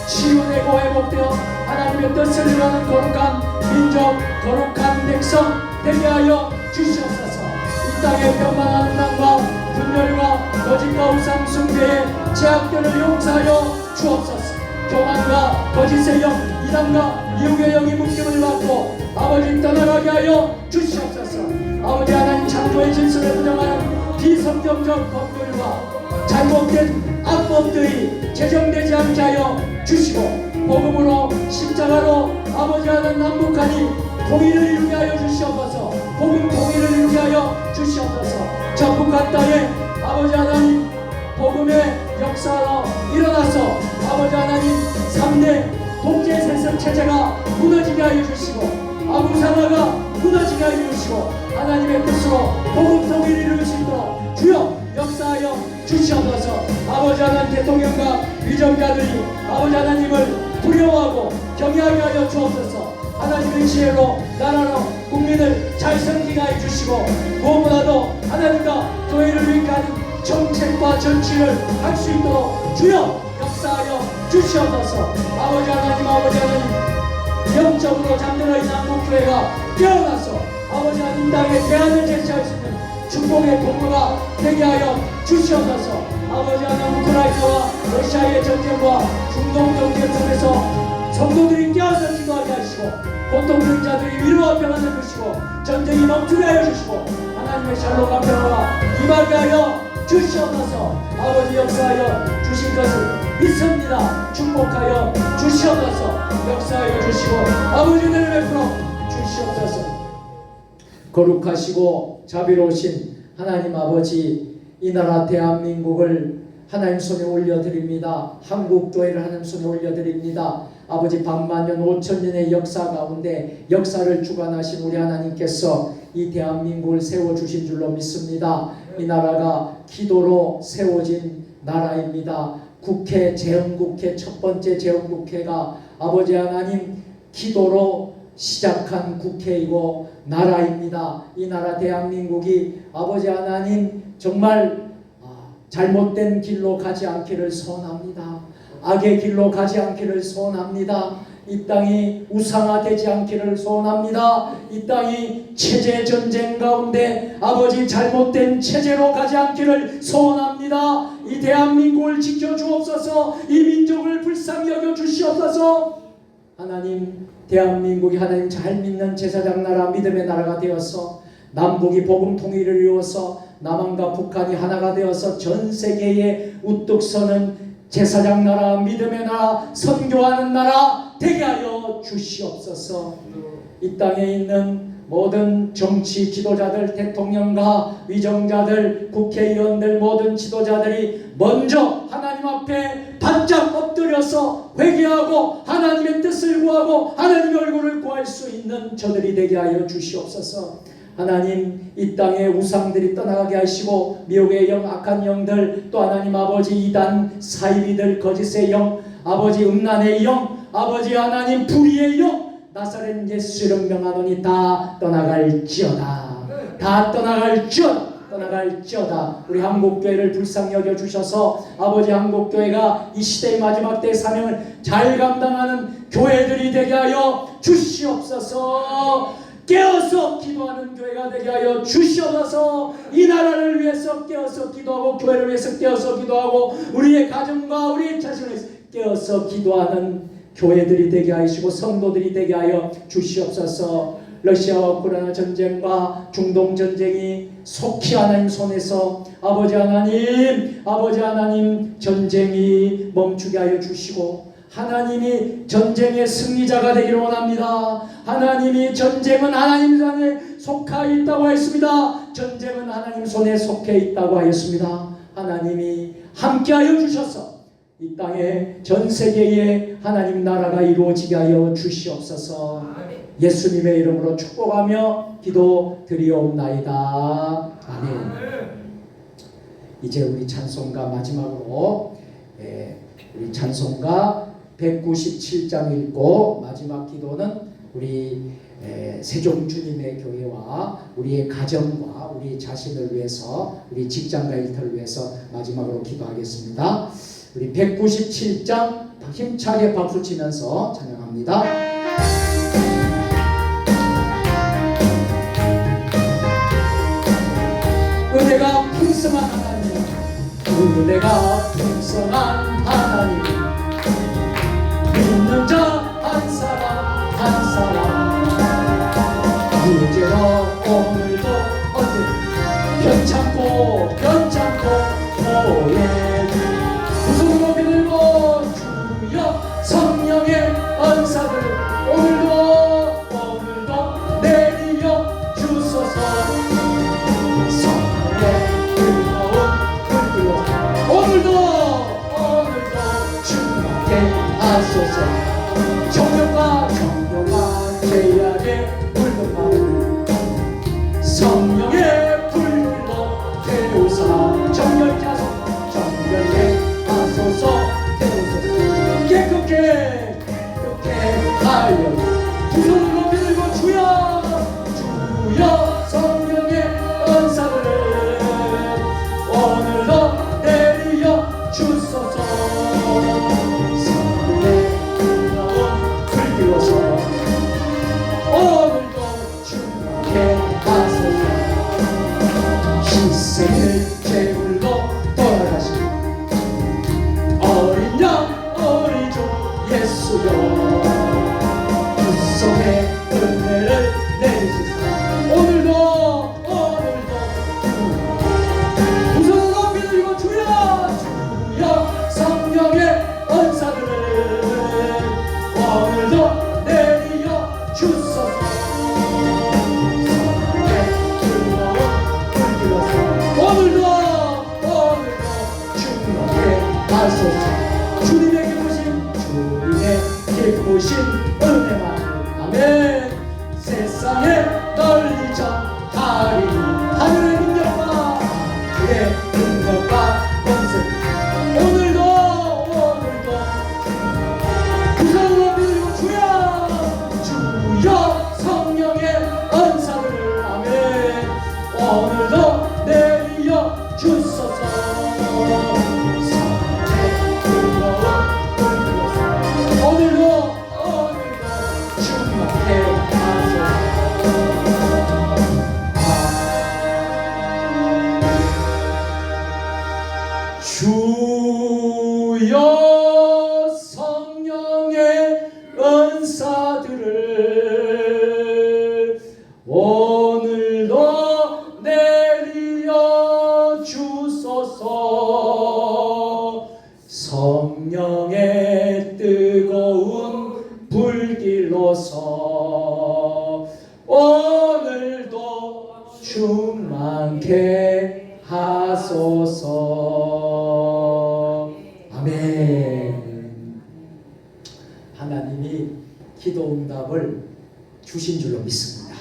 Speaker 2: 치유되고 회복되어 하나님의 뜻을 이루는 거룩한 민족, 거룩한 백성 되게 하여 주시옵소서. 이 땅에 평안한 땅과 분열과 거짓과 우상 숭배의 제약들을 용서하여 주옵소서. 교만과 거짓의 영, 이단과 이웃의 영이 묶임을 받고 아버지 떠나가게 하여 주시옵소서. 아버지 하나님 창조의 질서를 부정하는 비성경적 법률과 잘못된 악법들이 제정되지 않게 하여 주시고 복음으로 십자가로 아버지 하나님 남북한이 통일을 이루게 하여 주시옵소서. 복음 통일을 이루게 하여 주시옵소서. 저 북한 땅에 아버지 하나님 복음의 역사로 일어나서 아버지 하나님 3대 독재 세습 체제가 무너지게 하여 주시고 아부상화가 무너지게 하여 주시고 하나님의 뜻으로 복음 통일을 이룰 수 있도록 주여 역사하여 주시옵소서. 아버지 하나님 대통령과 위정자들이 아버지 하나님을 두려워하고 경외하게 하여 주옵소서. 하나님의 지혜로 나라로 국민을 잘 섬기게 하여 주시고 무엇보다도 하나님과 교회를 위하는 정책과 정치를 할 수 있도록 주여 역사하여 주시옵소서. 아버지 하나님, 아버지 하나님, 영적으로 잠들어 있는 한국교회가 깨어나서 아버지 하나님 땅에 대안을 제시할 수 있는 축복의 통로가 되게 하여 주시옵소서. 아버지 하나님 우크라이나와 러시아의 전쟁과 중동 전쟁 속에서 성도들이 깨어서 기도하게 하시고 고통 중인 자들이 위로와 평안을 주시고 전쟁이 멈추게 하여 주시고 하나님의 샬롬과 평화가 임하게 하여 주시옵소서. 아버지 역사하여 주신 것을 믿습니다. 축복하여 주시옵소서. 역사하여 주시고 아버지 은혜를 베풀어 주시옵소서. 거룩하시고 자비로우신 하나님 아버지, 이 나라 대한민국을 하나님 손에 올려드립니다. 한국교회를 하나님 손에 올려드립니다. 아버지 반만년 5천년의 역사 가운데 역사를 주관하신 우리 하나님께서 이 대한민국을 세워주신 줄로 믿습니다. 이 나라가 기도로 세워진 나라입니다. 국회, 재헌국회, 첫 번째 재헌국회가 아버지 하나님 기도로 시작한 국회이고 나라입니다. 이 나라 대한민국이 아버지 하나님 정말 잘못된 길로 가지 않기를 소원합니다. 악의 길로 가지 않기를 소원합니다. 이 땅이 우상화되지 않기를 소원합니다. 이 땅이 체제 전쟁 가운데 아버지 잘못된 체제로 가지 않기를 소원합니다. 이 대한민국을 지켜주옵소서. 이 민족을 불쌍히 여겨주시옵소서. 하나님, 대한민국이 하나님 잘 믿는 제사장 나라, 믿음의 나라가 되어서 남북이 복음 통일을 이루어서 남한과 북한이 하나가 되어서 전 세계에 우뚝 서는 제사장 나라, 믿음의 나라, 선교하는 나라 되게 하여 주시옵소서. 이 땅에 있는 모든 정치 지도자들, 대통령과 위정자들, 국회의원들, 모든 지도자들이 먼저 하나님 앞에 바짝 엎드려서 회개하고 하나님의 뜻을 구하고 하나님의 얼굴을 구할 수 있는 저들이 되게 하여 주시옵소서. 하나님, 이 땅에 우상들이 떠나가게 하시고 미혹의 영, 악한 영들, 또 하나님 아버지 이단 사이비들, 거짓의 영, 아버지 음란의 영, 아버지 하나님 불의의 영, 나사렛 예수 이름 명하노니 다 떠나갈지어다. 다 떠나갈지어다. 떠나갈지어다. 우리 한국교회를 불쌍히 여겨주셔서 아버지 한국교회가 이 시대의 마지막 때의 사명을 잘 감당하는 교회들이 되게 하여 주시옵소서. 깨어서 기도하는 교회가 되게 하여 주시옵소서. 이 나라를 위해서 깨어서 기도하고 교회를 위해서 깨어서 기도하고 우리의 가정과 우리의 자신을 위해서 깨어서 기도하는 교회들이 되게 하시고 성도들이 되게 하여 주시옵소서. 러시아와 우크라이나 전쟁과 중동 전쟁이 속히 하나님 손에서 아버지 하나님 전쟁이 멈추게 하여 주시고 하나님이 전쟁의 승리자가 되기를 원합니다. 하나님이 전쟁은 하나님 손에 속하 있다고 했습니다. 전쟁은 하나님 손에 속해 있다고 하였습니다. 하나님이 함께하여 주셔서 이 땅에 전 세계에 하나님 나라가 이루어지게 하여 주시옵소서. 예수님의 이름으로 축복하며 기도드리옵나이다. 아멘. 이제 우리 찬송가 마지막으로 우리 찬송가 197장 읽고 마지막 기도는 우리 세종주님의 교회와 우리의 가정과 우리 자신을 위해서 우리 직장과 일터를 위해서 마지막으로 기도하겠습니다. 우리 197장 힘차게 박수 치면서 찬양합니다. 은혜가 풍성한 하나님, 은혜가 풍성한 하나님, 믿는 자 한 사람 한 사람, 이제로 오늘도 변찮고 오해지 무슨 고비 들고 주여 성령의 은사를 오늘도 내리려 주소서. 성령의 뜨거운 불길로 오늘도 충만케 하소서. 정령과 죄악의 불금만 성령의 불길로 태우사. 정결케 하소서 태우소서. 깨끗게 하여 두 손을 높이 들고 주여 성령의 은사를 오늘도 내리려 주소서. 성령의 뜨거운 불길로서 오늘도 충만케 하소서. 희생을 제물로 돌아가신 어린 양 어린 종 예수여, 구속의 은혜를 내리시사. 오늘도 두 손을 높이 들고 주여 성령의 은사들을 오늘도 내리려 주소서. 성령의 뜨거운 불길로서 오늘도 충만케 하소서. 주님의 기쁘신 은혜만을 아멘. 세상에 널리 전하리니 하늘의 능력과 그의 능력과 권세 오늘도 두 손을 높이 들고 주여 성령의 은사들을 아멘 오늘도 내리려 주소서. 오늘도 충만케 하소서. 주여 성령의 은사들을 오늘도 내리려 주소서. 성령의 뜨거운 불길로서 오늘도 충만케 하소서. 아멘. 기도응답을 주신 줄로 믿습니다.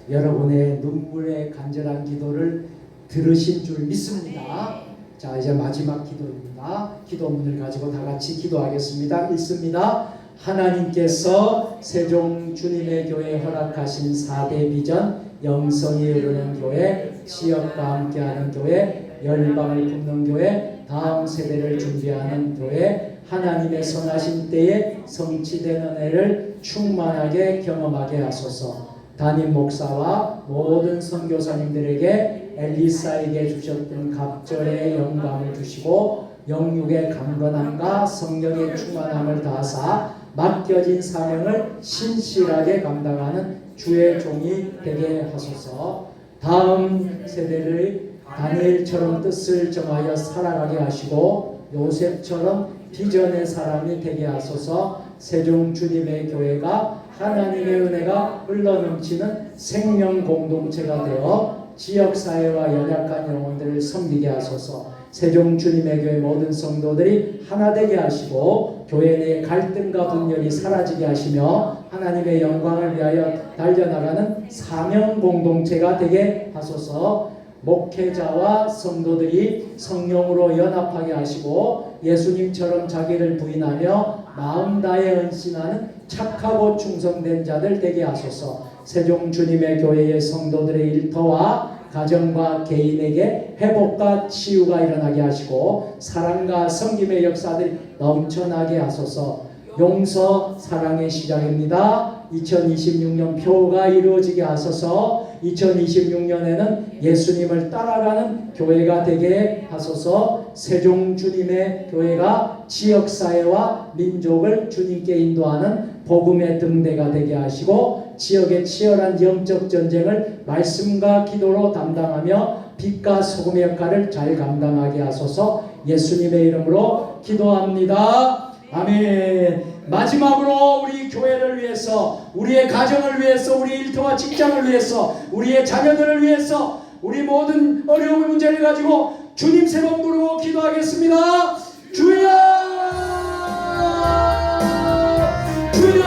Speaker 2: 여러분의 눈물의 간절한 기도를 들으신 줄 믿습니다. 자, 이제 마지막 기도입니다. 기도문을 가지고 다 같이 기도하겠습니다. 읽습니다. 하나님께서 세종 주님의 교회에 허락하신 4대 비전, 영성이 흐르는 교회, 지역과 함께하는 교회, 열방을 품는 교회, 다음 세대를 준비하는 교회, 하나님의 선하신 때에 성취된 은혜를 충만하게 경험하게 하소서. 담임 목사와 모든 선교사님들에게 엘리사에게 주셨던 갑절의 영감을 주시고 영육의 강건함과 성령의 충만함을 다하사 맡겨진 사명을 신실하게 감당하는 주의 종이 되게 하소서. 다음 세대를 다니엘처럼 뜻을 정하여 살아가게 하시고 요셉처럼 비전의 사람이 되게 하소서. 세종 주님의 교회가 하나님의 은혜가 흘러넘치는 생명 공동체가 되어 지역사회와 연약한 영혼들을 섬기게 하소서. 세종 주님의 교회 모든 성도들이 하나 되게 하시고 교회 내 갈등과 분열이 사라지게 하시며 하나님의 영광을 위하여 달려나가는 사명 공동체가 되게 하소서. 목회자와 성도들이 성령으로 연합하게 하시고 예수님처럼 자기를 부인하며 마음 다해 헌신하는 착하고 충성된 자들 되게 하소서. 세종 주님의 교회의 성도들의 일터와 가정과 개인에게 회복과 치유가 일어나게 하시고 사랑과 섬김의 역사들이 넘쳐나게 하소서. 용서 사랑의 시작입니다. 2026년 표가 이루어지게 하소서. 2026년에는 예수님을 따라가는 교회가 되게 하소서. 세종 주님의 교회가 지역사회와 민족을 주님께 인도하는 복음의 등대가 되게 하시고 지역의 치열한 영적 전쟁을 말씀과 기도로 담당하며 빛과 소금의 역할을 잘 감당하게 하소서. 예수님의 이름으로 기도합니다. 아멘. 마지막으로 우리 교회를 위해서, 우리의 가정을 위해서, 우리 일터와 직장을 위해서, 우리의 자녀들을 위해서, 우리 모든 어려운 문제를 가지고 주님 세 번 부르고 기도하겠습니다. 주여! 주여!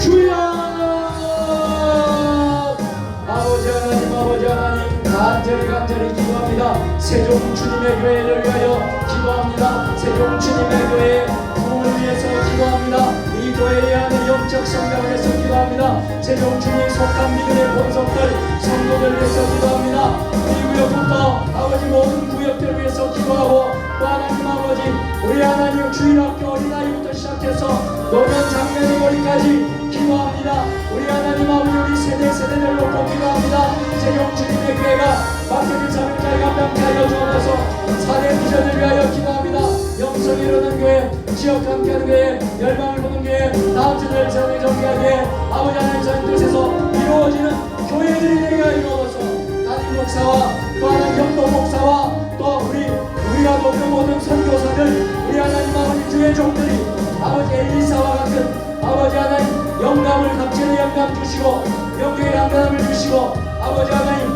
Speaker 2: 주여! 아버지 하나님, 아버지 하나님, 간절히 기도합니다. 세종 주님의 교회를 위하여 기도합니다. 세종 주님의 교회 부흥을 위해서 기도합니다. 이 교회에 하는 영적 성장을 위해서 기도합니다. 세종 주님 속한 믿음의 본성들 성도들 위해서 기도합니다. 이 구역부터 아버지 모든 구역들을 위해서 기도하고 또 하나님 아버지 우리 하나님 주일학교 어린아이부터 시작해서 노년 장년의 머리까지 기도합니다. 우리 하나님 아버지 우리 세대를 놓고 기도합니다. 세종 주님의 교회가 맡겨진 사명자의 감당케 하여 주옵소서. 4대 비전을 위하여 기도합니다. 영성이 이루는 교회, 지역 함께하는 교회, 열방을 보는 교회, 다음 세대를 세우는 정기하게 아버지 하나님 선 뜻에서 이루어지는 교회들이 되게 하여 주옵소서. 담임 목사와 또 하나님 경도 목사와 또 우리가 돕는 모든 선교사들 우리 하나님 아버지 주의 종들이 아버지 엘리사와 같은 아버지 하나님 영감을 각질의 영감 주시고 영계의 강단함을 주시고 아버지 하나님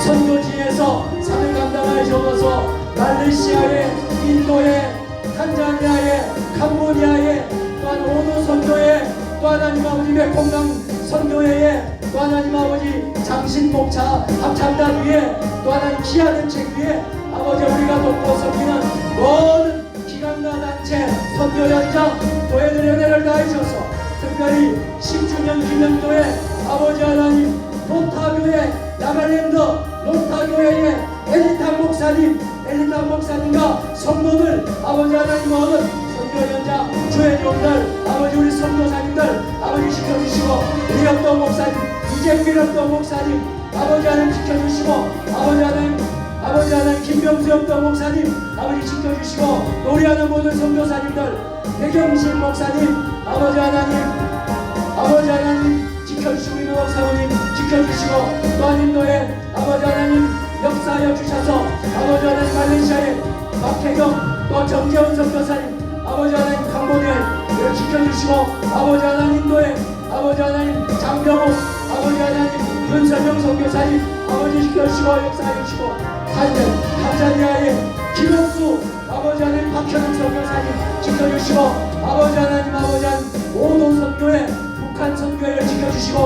Speaker 2: 선교지에서 사명 감당하여 주옵소서. 말레이시아에 인도에 탄자니아에 캄보디아에 또한 오노 선교에 또 하나님 아버지 메콩강 선교회에 또 하나님 아버지 장신목차 합창단 위에 또 하나님 기아대책 위에 아버지 우리가 돕고 섬기는 모든 기관과 단체 선교 현장 교회들의 은혜를 다해주셔서 특별히 10주년 기념교회 아버지 하나님 로타교회 야말랜드 로타교회의 엘리타 목사님과 성도들 아버지 하나님 모든 선교 현장 주의 종들 아버지 우리 선교사님들 아버지 지켜주시고 우리 협동 목사님 이재길 협동 목사님 아버지 하나님 지켜주시고 아버지 하나님 김병수 협동 목사님 아버지 지켜주시고 또 우리 하나님 모든 선교사님들 백영신 목사님 아버지 하나님 지켜주시고 우리 목사님 지켜주시고 또한 인도에 아버지 하나님 역사하여 주셔서 아버지 하나님 말레이시아에 박혜경 또 정재훈 선교사님 아버지 하나님 캄보디아를 지켜주시고 아버지 하나님 인도에 아버지 하나님 장병호 아버지 하나님 윤선영 선교사님 아버지 지켜주시고 역사하여 주시고 탄자니아에 김영수 아버지 하나님 박현웅 선교사님 지켜주시고 아버지 하나님, 아버지 하나님, 모든 선교회, 북한 선교회를 지켜주시고,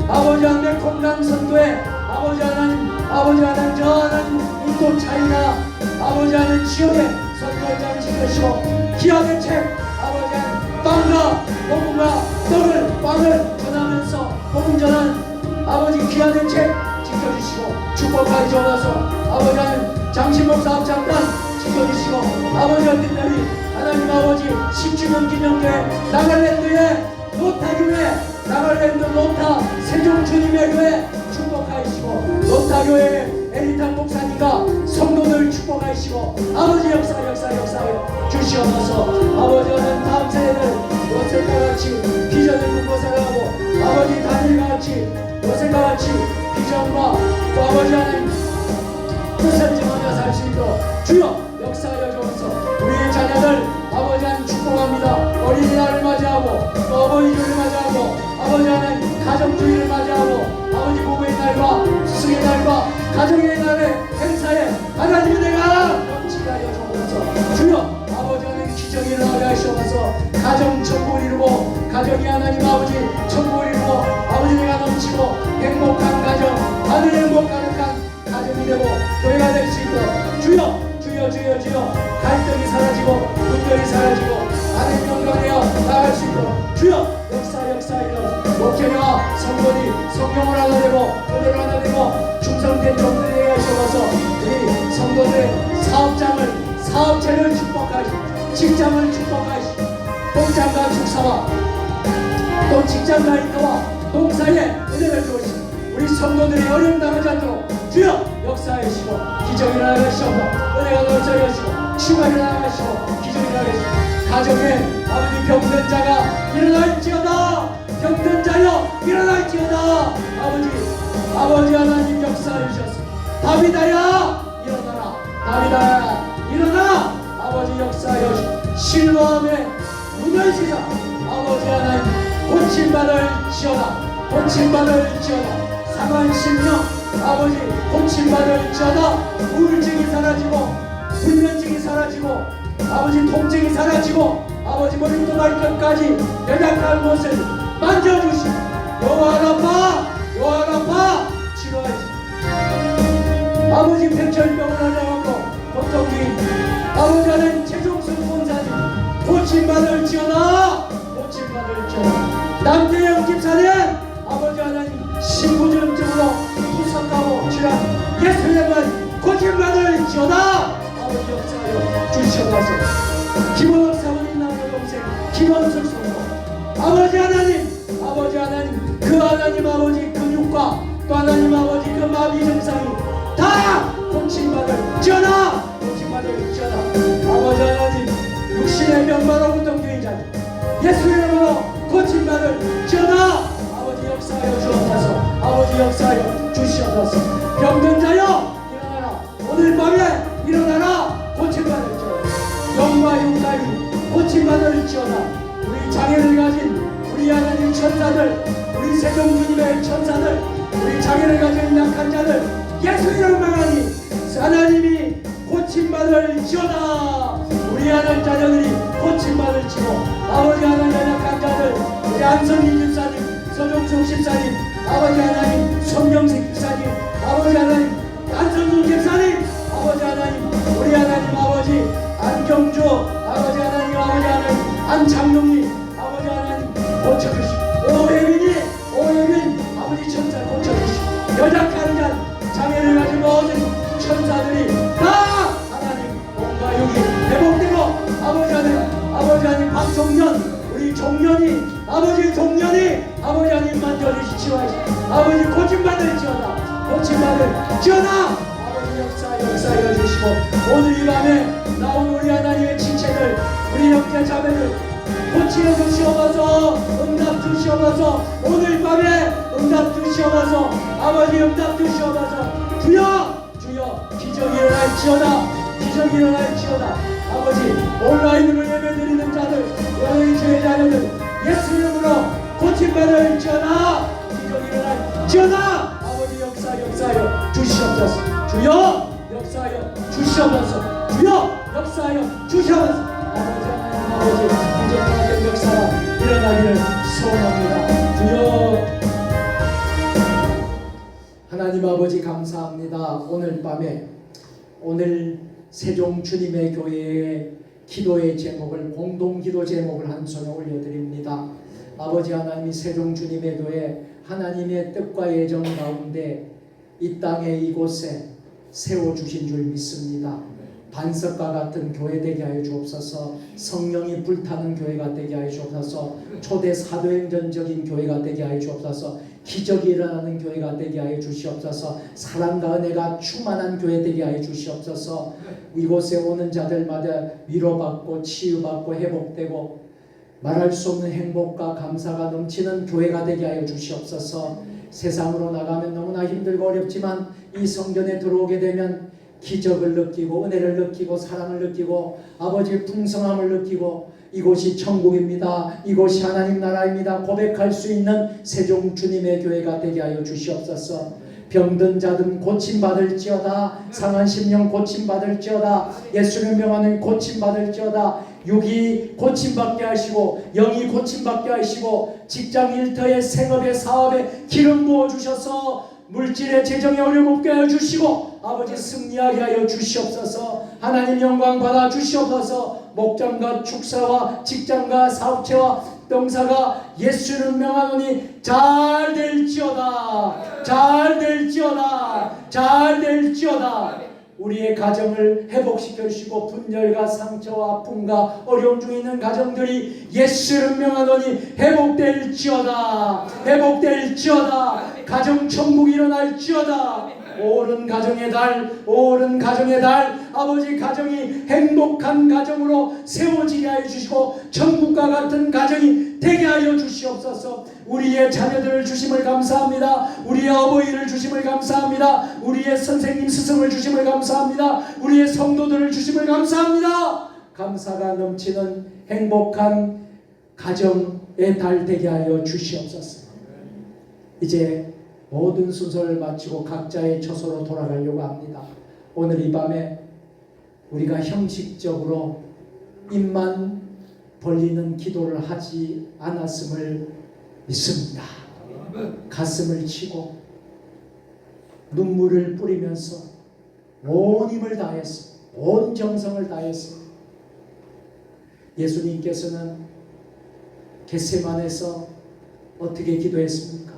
Speaker 2: 아버지 하나님, 콩남 선교회, 아버지 하나님, 저 하나님, 인도 차이나, 아버지 하나님, 지역의 선교회장을 지켜주시고, 기아 대책, 아버지 하나님, 빵과 복음과 빵을 전하면서 복음 전한 아버지 귀한 대책 지켜주시고, 축복하여 주옵소서. 아버지 하나님, 장신목사 합창단 지켜주시고, 아버지 하나님, 하나님 아버지 10주년 기념교회 나갈랜드의 노타교회, 나갈랜드 노타 세종주님의 교회 축복하시고, 노타교회 에리탄 목사님과 성도들 축복하시고, 아버지 역사하여 주시옵소서. 아버지 하나님, 다음 세대들 요셉과 같이 비전을 품고 살아가고, 아버지 다니엘과 같이 요셉과 같이 비전과 또 아버지 하나님 뜻을 정하며 살 수 있도록 주여 역사하여 주옵소서. 우리의 자녀들 아버지 하나님 축복합니다. 어린이날을 맞이하고 또 어버이주일을 맞이하고 아버지 하나님 가정주의를 맞이하고 아버지 부부의 날과 스승의 날과 가정의 날의 행사에 하나님의 내가 넘치게 하여 주옵소서. 주여 아버지 하나님 기적이 일어나게 하시옵소서. 가정 천국을 이루고 가정이 하나님 아버지 천국을 이루고 아버지 내가 넘치고 행복한 가정, 하늘 행복 가득한 가정이 되고 교회가 될 수 있도록 주여 갈등이 사라지고 분별이 사라지고 하나님 영광되어 나갈 수 있도록 주여 역사하여 목회자와 성도들이 성경을 하나 되고 은혜를 하나 되고 충성된 종들이 되게 하시옵소서. 우리 성도들의 사업체를 축복하시고 직장을 축복하시고 공장과 축사와 또 직장과 일터와 동사에 은혜를 주시고 우리 성도들이 어려움 당하지 않도록 주여 역사하시고 기적이 일어나게 하시옵소서. 은혜가 넘쳐게 하시고 치유가 일어나게 하시고 기적이 일어나게 하시고 가정에 아버지 병든 자가 일어날지어다. 병든 자여 일어날지어다. 아버지 하나님 역사해 주셨습니다. 다비다야 일어나라. 다비다야 일어나. 아버지 역사하여 주시고 실로암의 문을 시사 아버지 하나님 고침받을지어다. 상한 심령 아버지 고침받을지어다. 우울증이 사라지고 불면증이 사라지고 아버지 통증이 사라지고 아버지 머리부터 발끝까지 연약한 곳을 만져주시고 여호와 라파 치료하시고 아버지 백혈병을 앓아갖고 고통 중인 아버지 하나님 최종순 본사님 고침받을지어다. 남대영 집사님 아버지 하나님 신부전증으로 부석하고 질환 예수님은 고침받을지어다. 아버지 역사하여 주시옵소서. 김원옥 사모님 남의 동생 김원석 성도 아버지 하나님 그 하나님 아버지 근육과 또 하나님 아버지 그 마비 증상이 다 고침받을지어다. 아버지 하나님 육신의 병마로 고통중인 자들 예수의 이름으로 고침받을지어다. 아버지 역사하여 주옵소서. 아버지 역사하여 주시옵소서. 병든 자여 일어나라. 오늘 밤에 일어나라. 고침받을지어다. 영과 육간이 고침받을지어다. 우리 장애를 가진 우리 하나님 천사들, 우리 세종주님의 천사들, 우리 장애를 가진 약한 자들 예수의 이름만하니 하나님이 고침받을지어다. 우리 하나님 자녀들이 고침받을지고 아버지 하나님 연약한 자들 우리 안성민 집사님, 서종숙 집사님, 아버지 하나님 손명식 집사님, 아버지 하나님 안성준 집사님, 아버지 하나님 우리 하나님 아버지 안경주, 아버지 하나님 안창룡님, 아버지 하나님 고쳐주시고 오혜민 아버지 천사 고쳐주시고 연약한 자 장애를 가진 모든 천사들이 다 하나님 몸과 육이 회복되고 아버지 하나님 박종년 우리 종년이 아버지 하나님 만져주시 치유하시고 아버지 고침받을지어다. 아버지 역사하여 주시고 오늘 이 밤에 나온 우리 하나님의 지체들 우리 형제 자매들 고치여 주시옵소서. 응답 주시옵소서. 오늘 밤에 응답 주시옵소서. 아버지 응답 주시옵소서. 주여 기적이 일어날지어다. 아버지 온라인으로 예배드리는 자들 너희 주의 자녀들 예수 이름으로 고침받을지어다. 기적이 일어날지어다. 아버지 역사하여 주시옵소서. 주여 역사하여 주시옵소서. 아버지 하나님 아버지 기적을 하나님 아버지 감사합니다. 오늘 밤에 오늘 세종 주님의 교회의 기도의 제목을 공동기도 제목을 한 손에 올려드립니다. 아버지 하나님이 세종 주님의 교회 하나님의 뜻과 예정 가운데 이 땅에 이곳에 세워주신 줄 믿습니다. 반석과 같은 교회 되게 하여 주옵소서. 성령이 불타는 교회가 되게 하여 주옵소서. 초대 사도행전적인 교회가 되게 하여 주옵소서. 기적이 일어나는 교회가 되게 하여 주시옵소서. 사랑과 은혜가 충만한 교회 되게 하여 주시옵소서. 이곳에 오는 자들마다 위로받고 치유받고 회복되고 말할 수 없는 행복과 감사가 넘치는 교회가 되게 하여 주시옵소서. 세상으로 나가면 너무나 힘들고 어렵지만 이 성전에 들어오게 되면 기적을 느끼고 은혜를 느끼고 사랑을 느끼고 아버지의 풍성함을 느끼고 이곳이 천국입니다. 이곳이 하나님 나라입니다. 고백할 수 있는 세종 주님의 교회가 되게 하여 주시옵소서. 병든 자든 고침받을지어다. 상한 심령 고침받을지어다. 예수를 명하는 고침받을지어다. 육이 고침받게 하시고 영이 고침받게 하시고 직장 일터에 생업에 사업에 기름 부어주셔서 물질의 재정에 어려움 없게 하여 주시고 아버지 승리하게 하여 주시옵소서. 하나님 영광 받아 주시옵소서. 목장과 축사와 직장과 사업체와 농사가 예수를 명하노니 잘 될지어다. 잘 될지어다. 잘 될지어다. 우리의 가정을 회복시켜 주시고 분열과 상처와 아픔과 어려움 중에 있는 가정들이 예수를 명하노니 회복될지어다. 회복될지어다. 가정 천국이 일어날지어다. 오른 가정의 달, 오른 가정의 달, 아버지 가정이 행복한 가정으로 세워지게 하여 주시고 천국과 같은 가정이 되게 하여 주시옵소서. 우리의 자녀들을 주심을 감사합니다. 우리의 어버이를 주심을 감사합니다. 우리의 선생님 스승을 주심을 감사합니다. 우리의 성도들을 주심을 감사합니다. 감사가 넘치는 행복한 가정의 달 되게 하여 주시옵소서. 이제 모든 순서를 마치고 각자의 처소로 돌아가려고 합니다. 오늘 이 밤에 우리가 형식적으로 입만 벌리는 기도를 하지 않았음을 믿습니다. 가슴을 치고 눈물을 뿌리면서 온 힘을 다해서 온 정성을 다해서 예수님께서는 겟세마네에서 어떻게 기도했습니까?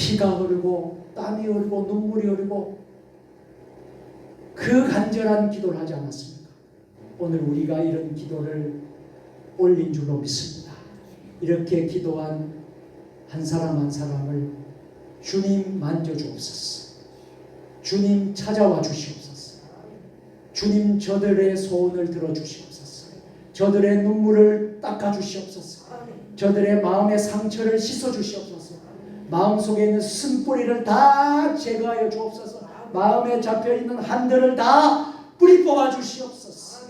Speaker 2: 피가 흐르고 땀이 흐르고 눈물이 흐르고 그 간절한 기도를 하지 않았습니까? 오늘 우리가 이런 기도를 올린 줄로 믿습니다. 이렇게 기도한 한 사람 한 사람을 주님 만져주옵소서. 주님 찾아와 주시옵소서. 주님 저들의 소원을 들어주시옵소서. 저들의 눈물을 닦아주시옵소서. 저들의 마음의 상처를 씻어주시옵소서. 마음속에 있는 쓴뿌리를 다 제거하여 주옵소서. 마음에 잡혀있는 한들을 다 뿌리 뽑아 주시옵소서.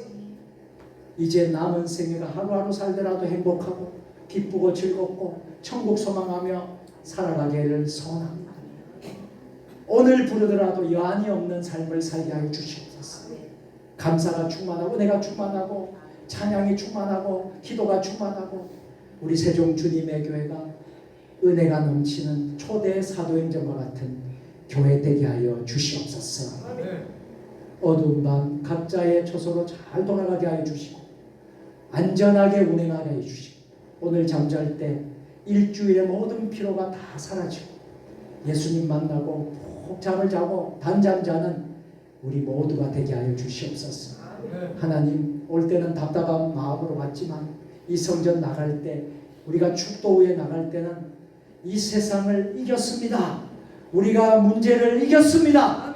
Speaker 2: 이제 남은 생애가 하루하루 살더라도 행복하고 기쁘고 즐겁고 천국 소망하며 살아가기를 소원합니다. 오늘 부르더라도 여한이 없는 삶을 살게 하여 주시옵소서. 감사가 충만하고 은혜가 충만하고 찬양이 충만하고 기도가 충만하고 우리 세종 주님의 교회가 은혜가 넘치는 초대 사도행전과 같은 교회 되게 하여 주시옵소서. 어두운 밤 각자의 처소로 잘 돌아가게 하여 주시고 안전하게 운행하게 하여 주시고 오늘 잠잘 때 일주일의 모든 피로가 다 사라지고 예수님 만나고 푹 잠을 자고 단잠 자는 우리 모두가 되게 하여 주시옵소서. 하나님 올 때는 답답한 마음으로 왔지만 이 성전 나갈 때 우리가 축도 후에 나갈 때는 이 세상을 이겼습니다. 우리가 문제를 이겼습니다.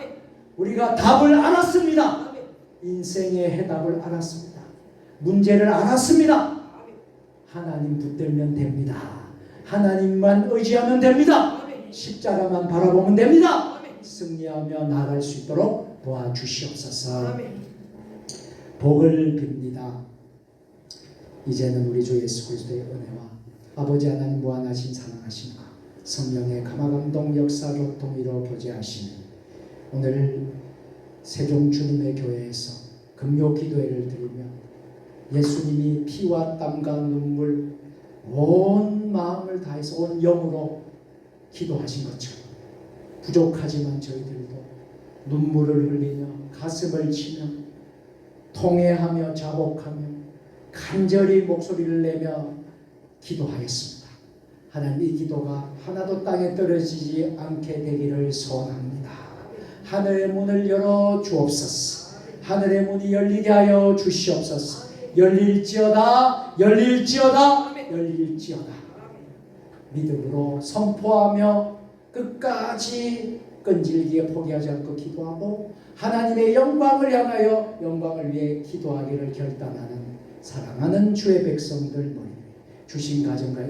Speaker 2: 우리가 답을 알았습니다. 인생의 해답을 알았습니다. 문제를 알았습니다. 하나님 붙들면 됩니다. 하나님만 의지하면 됩니다. 십자가만 바라보면 됩니다. 승리하며 나아갈 수 있도록 도와주시옵소서. 복을 빕니다. 이제는 우리 주 예수 그리스도의 은혜와 아버지 하나님 무한하신 사랑하심과 성령의 감화감동 역사 교통 이루어 교제하시는 오늘 세종 주님의 교회에서 금요 기도회를 드리며 예수님이 피와 땀과 눈물 온 마음을 다해서 온 영으로 기도하신 것처럼 부족하지만 저희들도 눈물을 흘리며 가슴을 치며 통회하며 자복하며 간절히 목소리를 내며 기도하겠습니다. 하나님, 이 기도가 하나도 땅에 떨어지지 않게 되기를 소원합니다. 하늘의 문을 열어 주옵소서. 하늘의 문이 열리게 하여 주시옵소서. 열릴지어다, 열릴지어다, 열릴지어다. 믿음으로 선포하며 끝까지 끈질기게 포기하지 않고 기도하고 하나님의 영광을 향하여 영광을 위해 기도하기를 결단하는 사랑하는 주의 백성들 모임 주신 가정과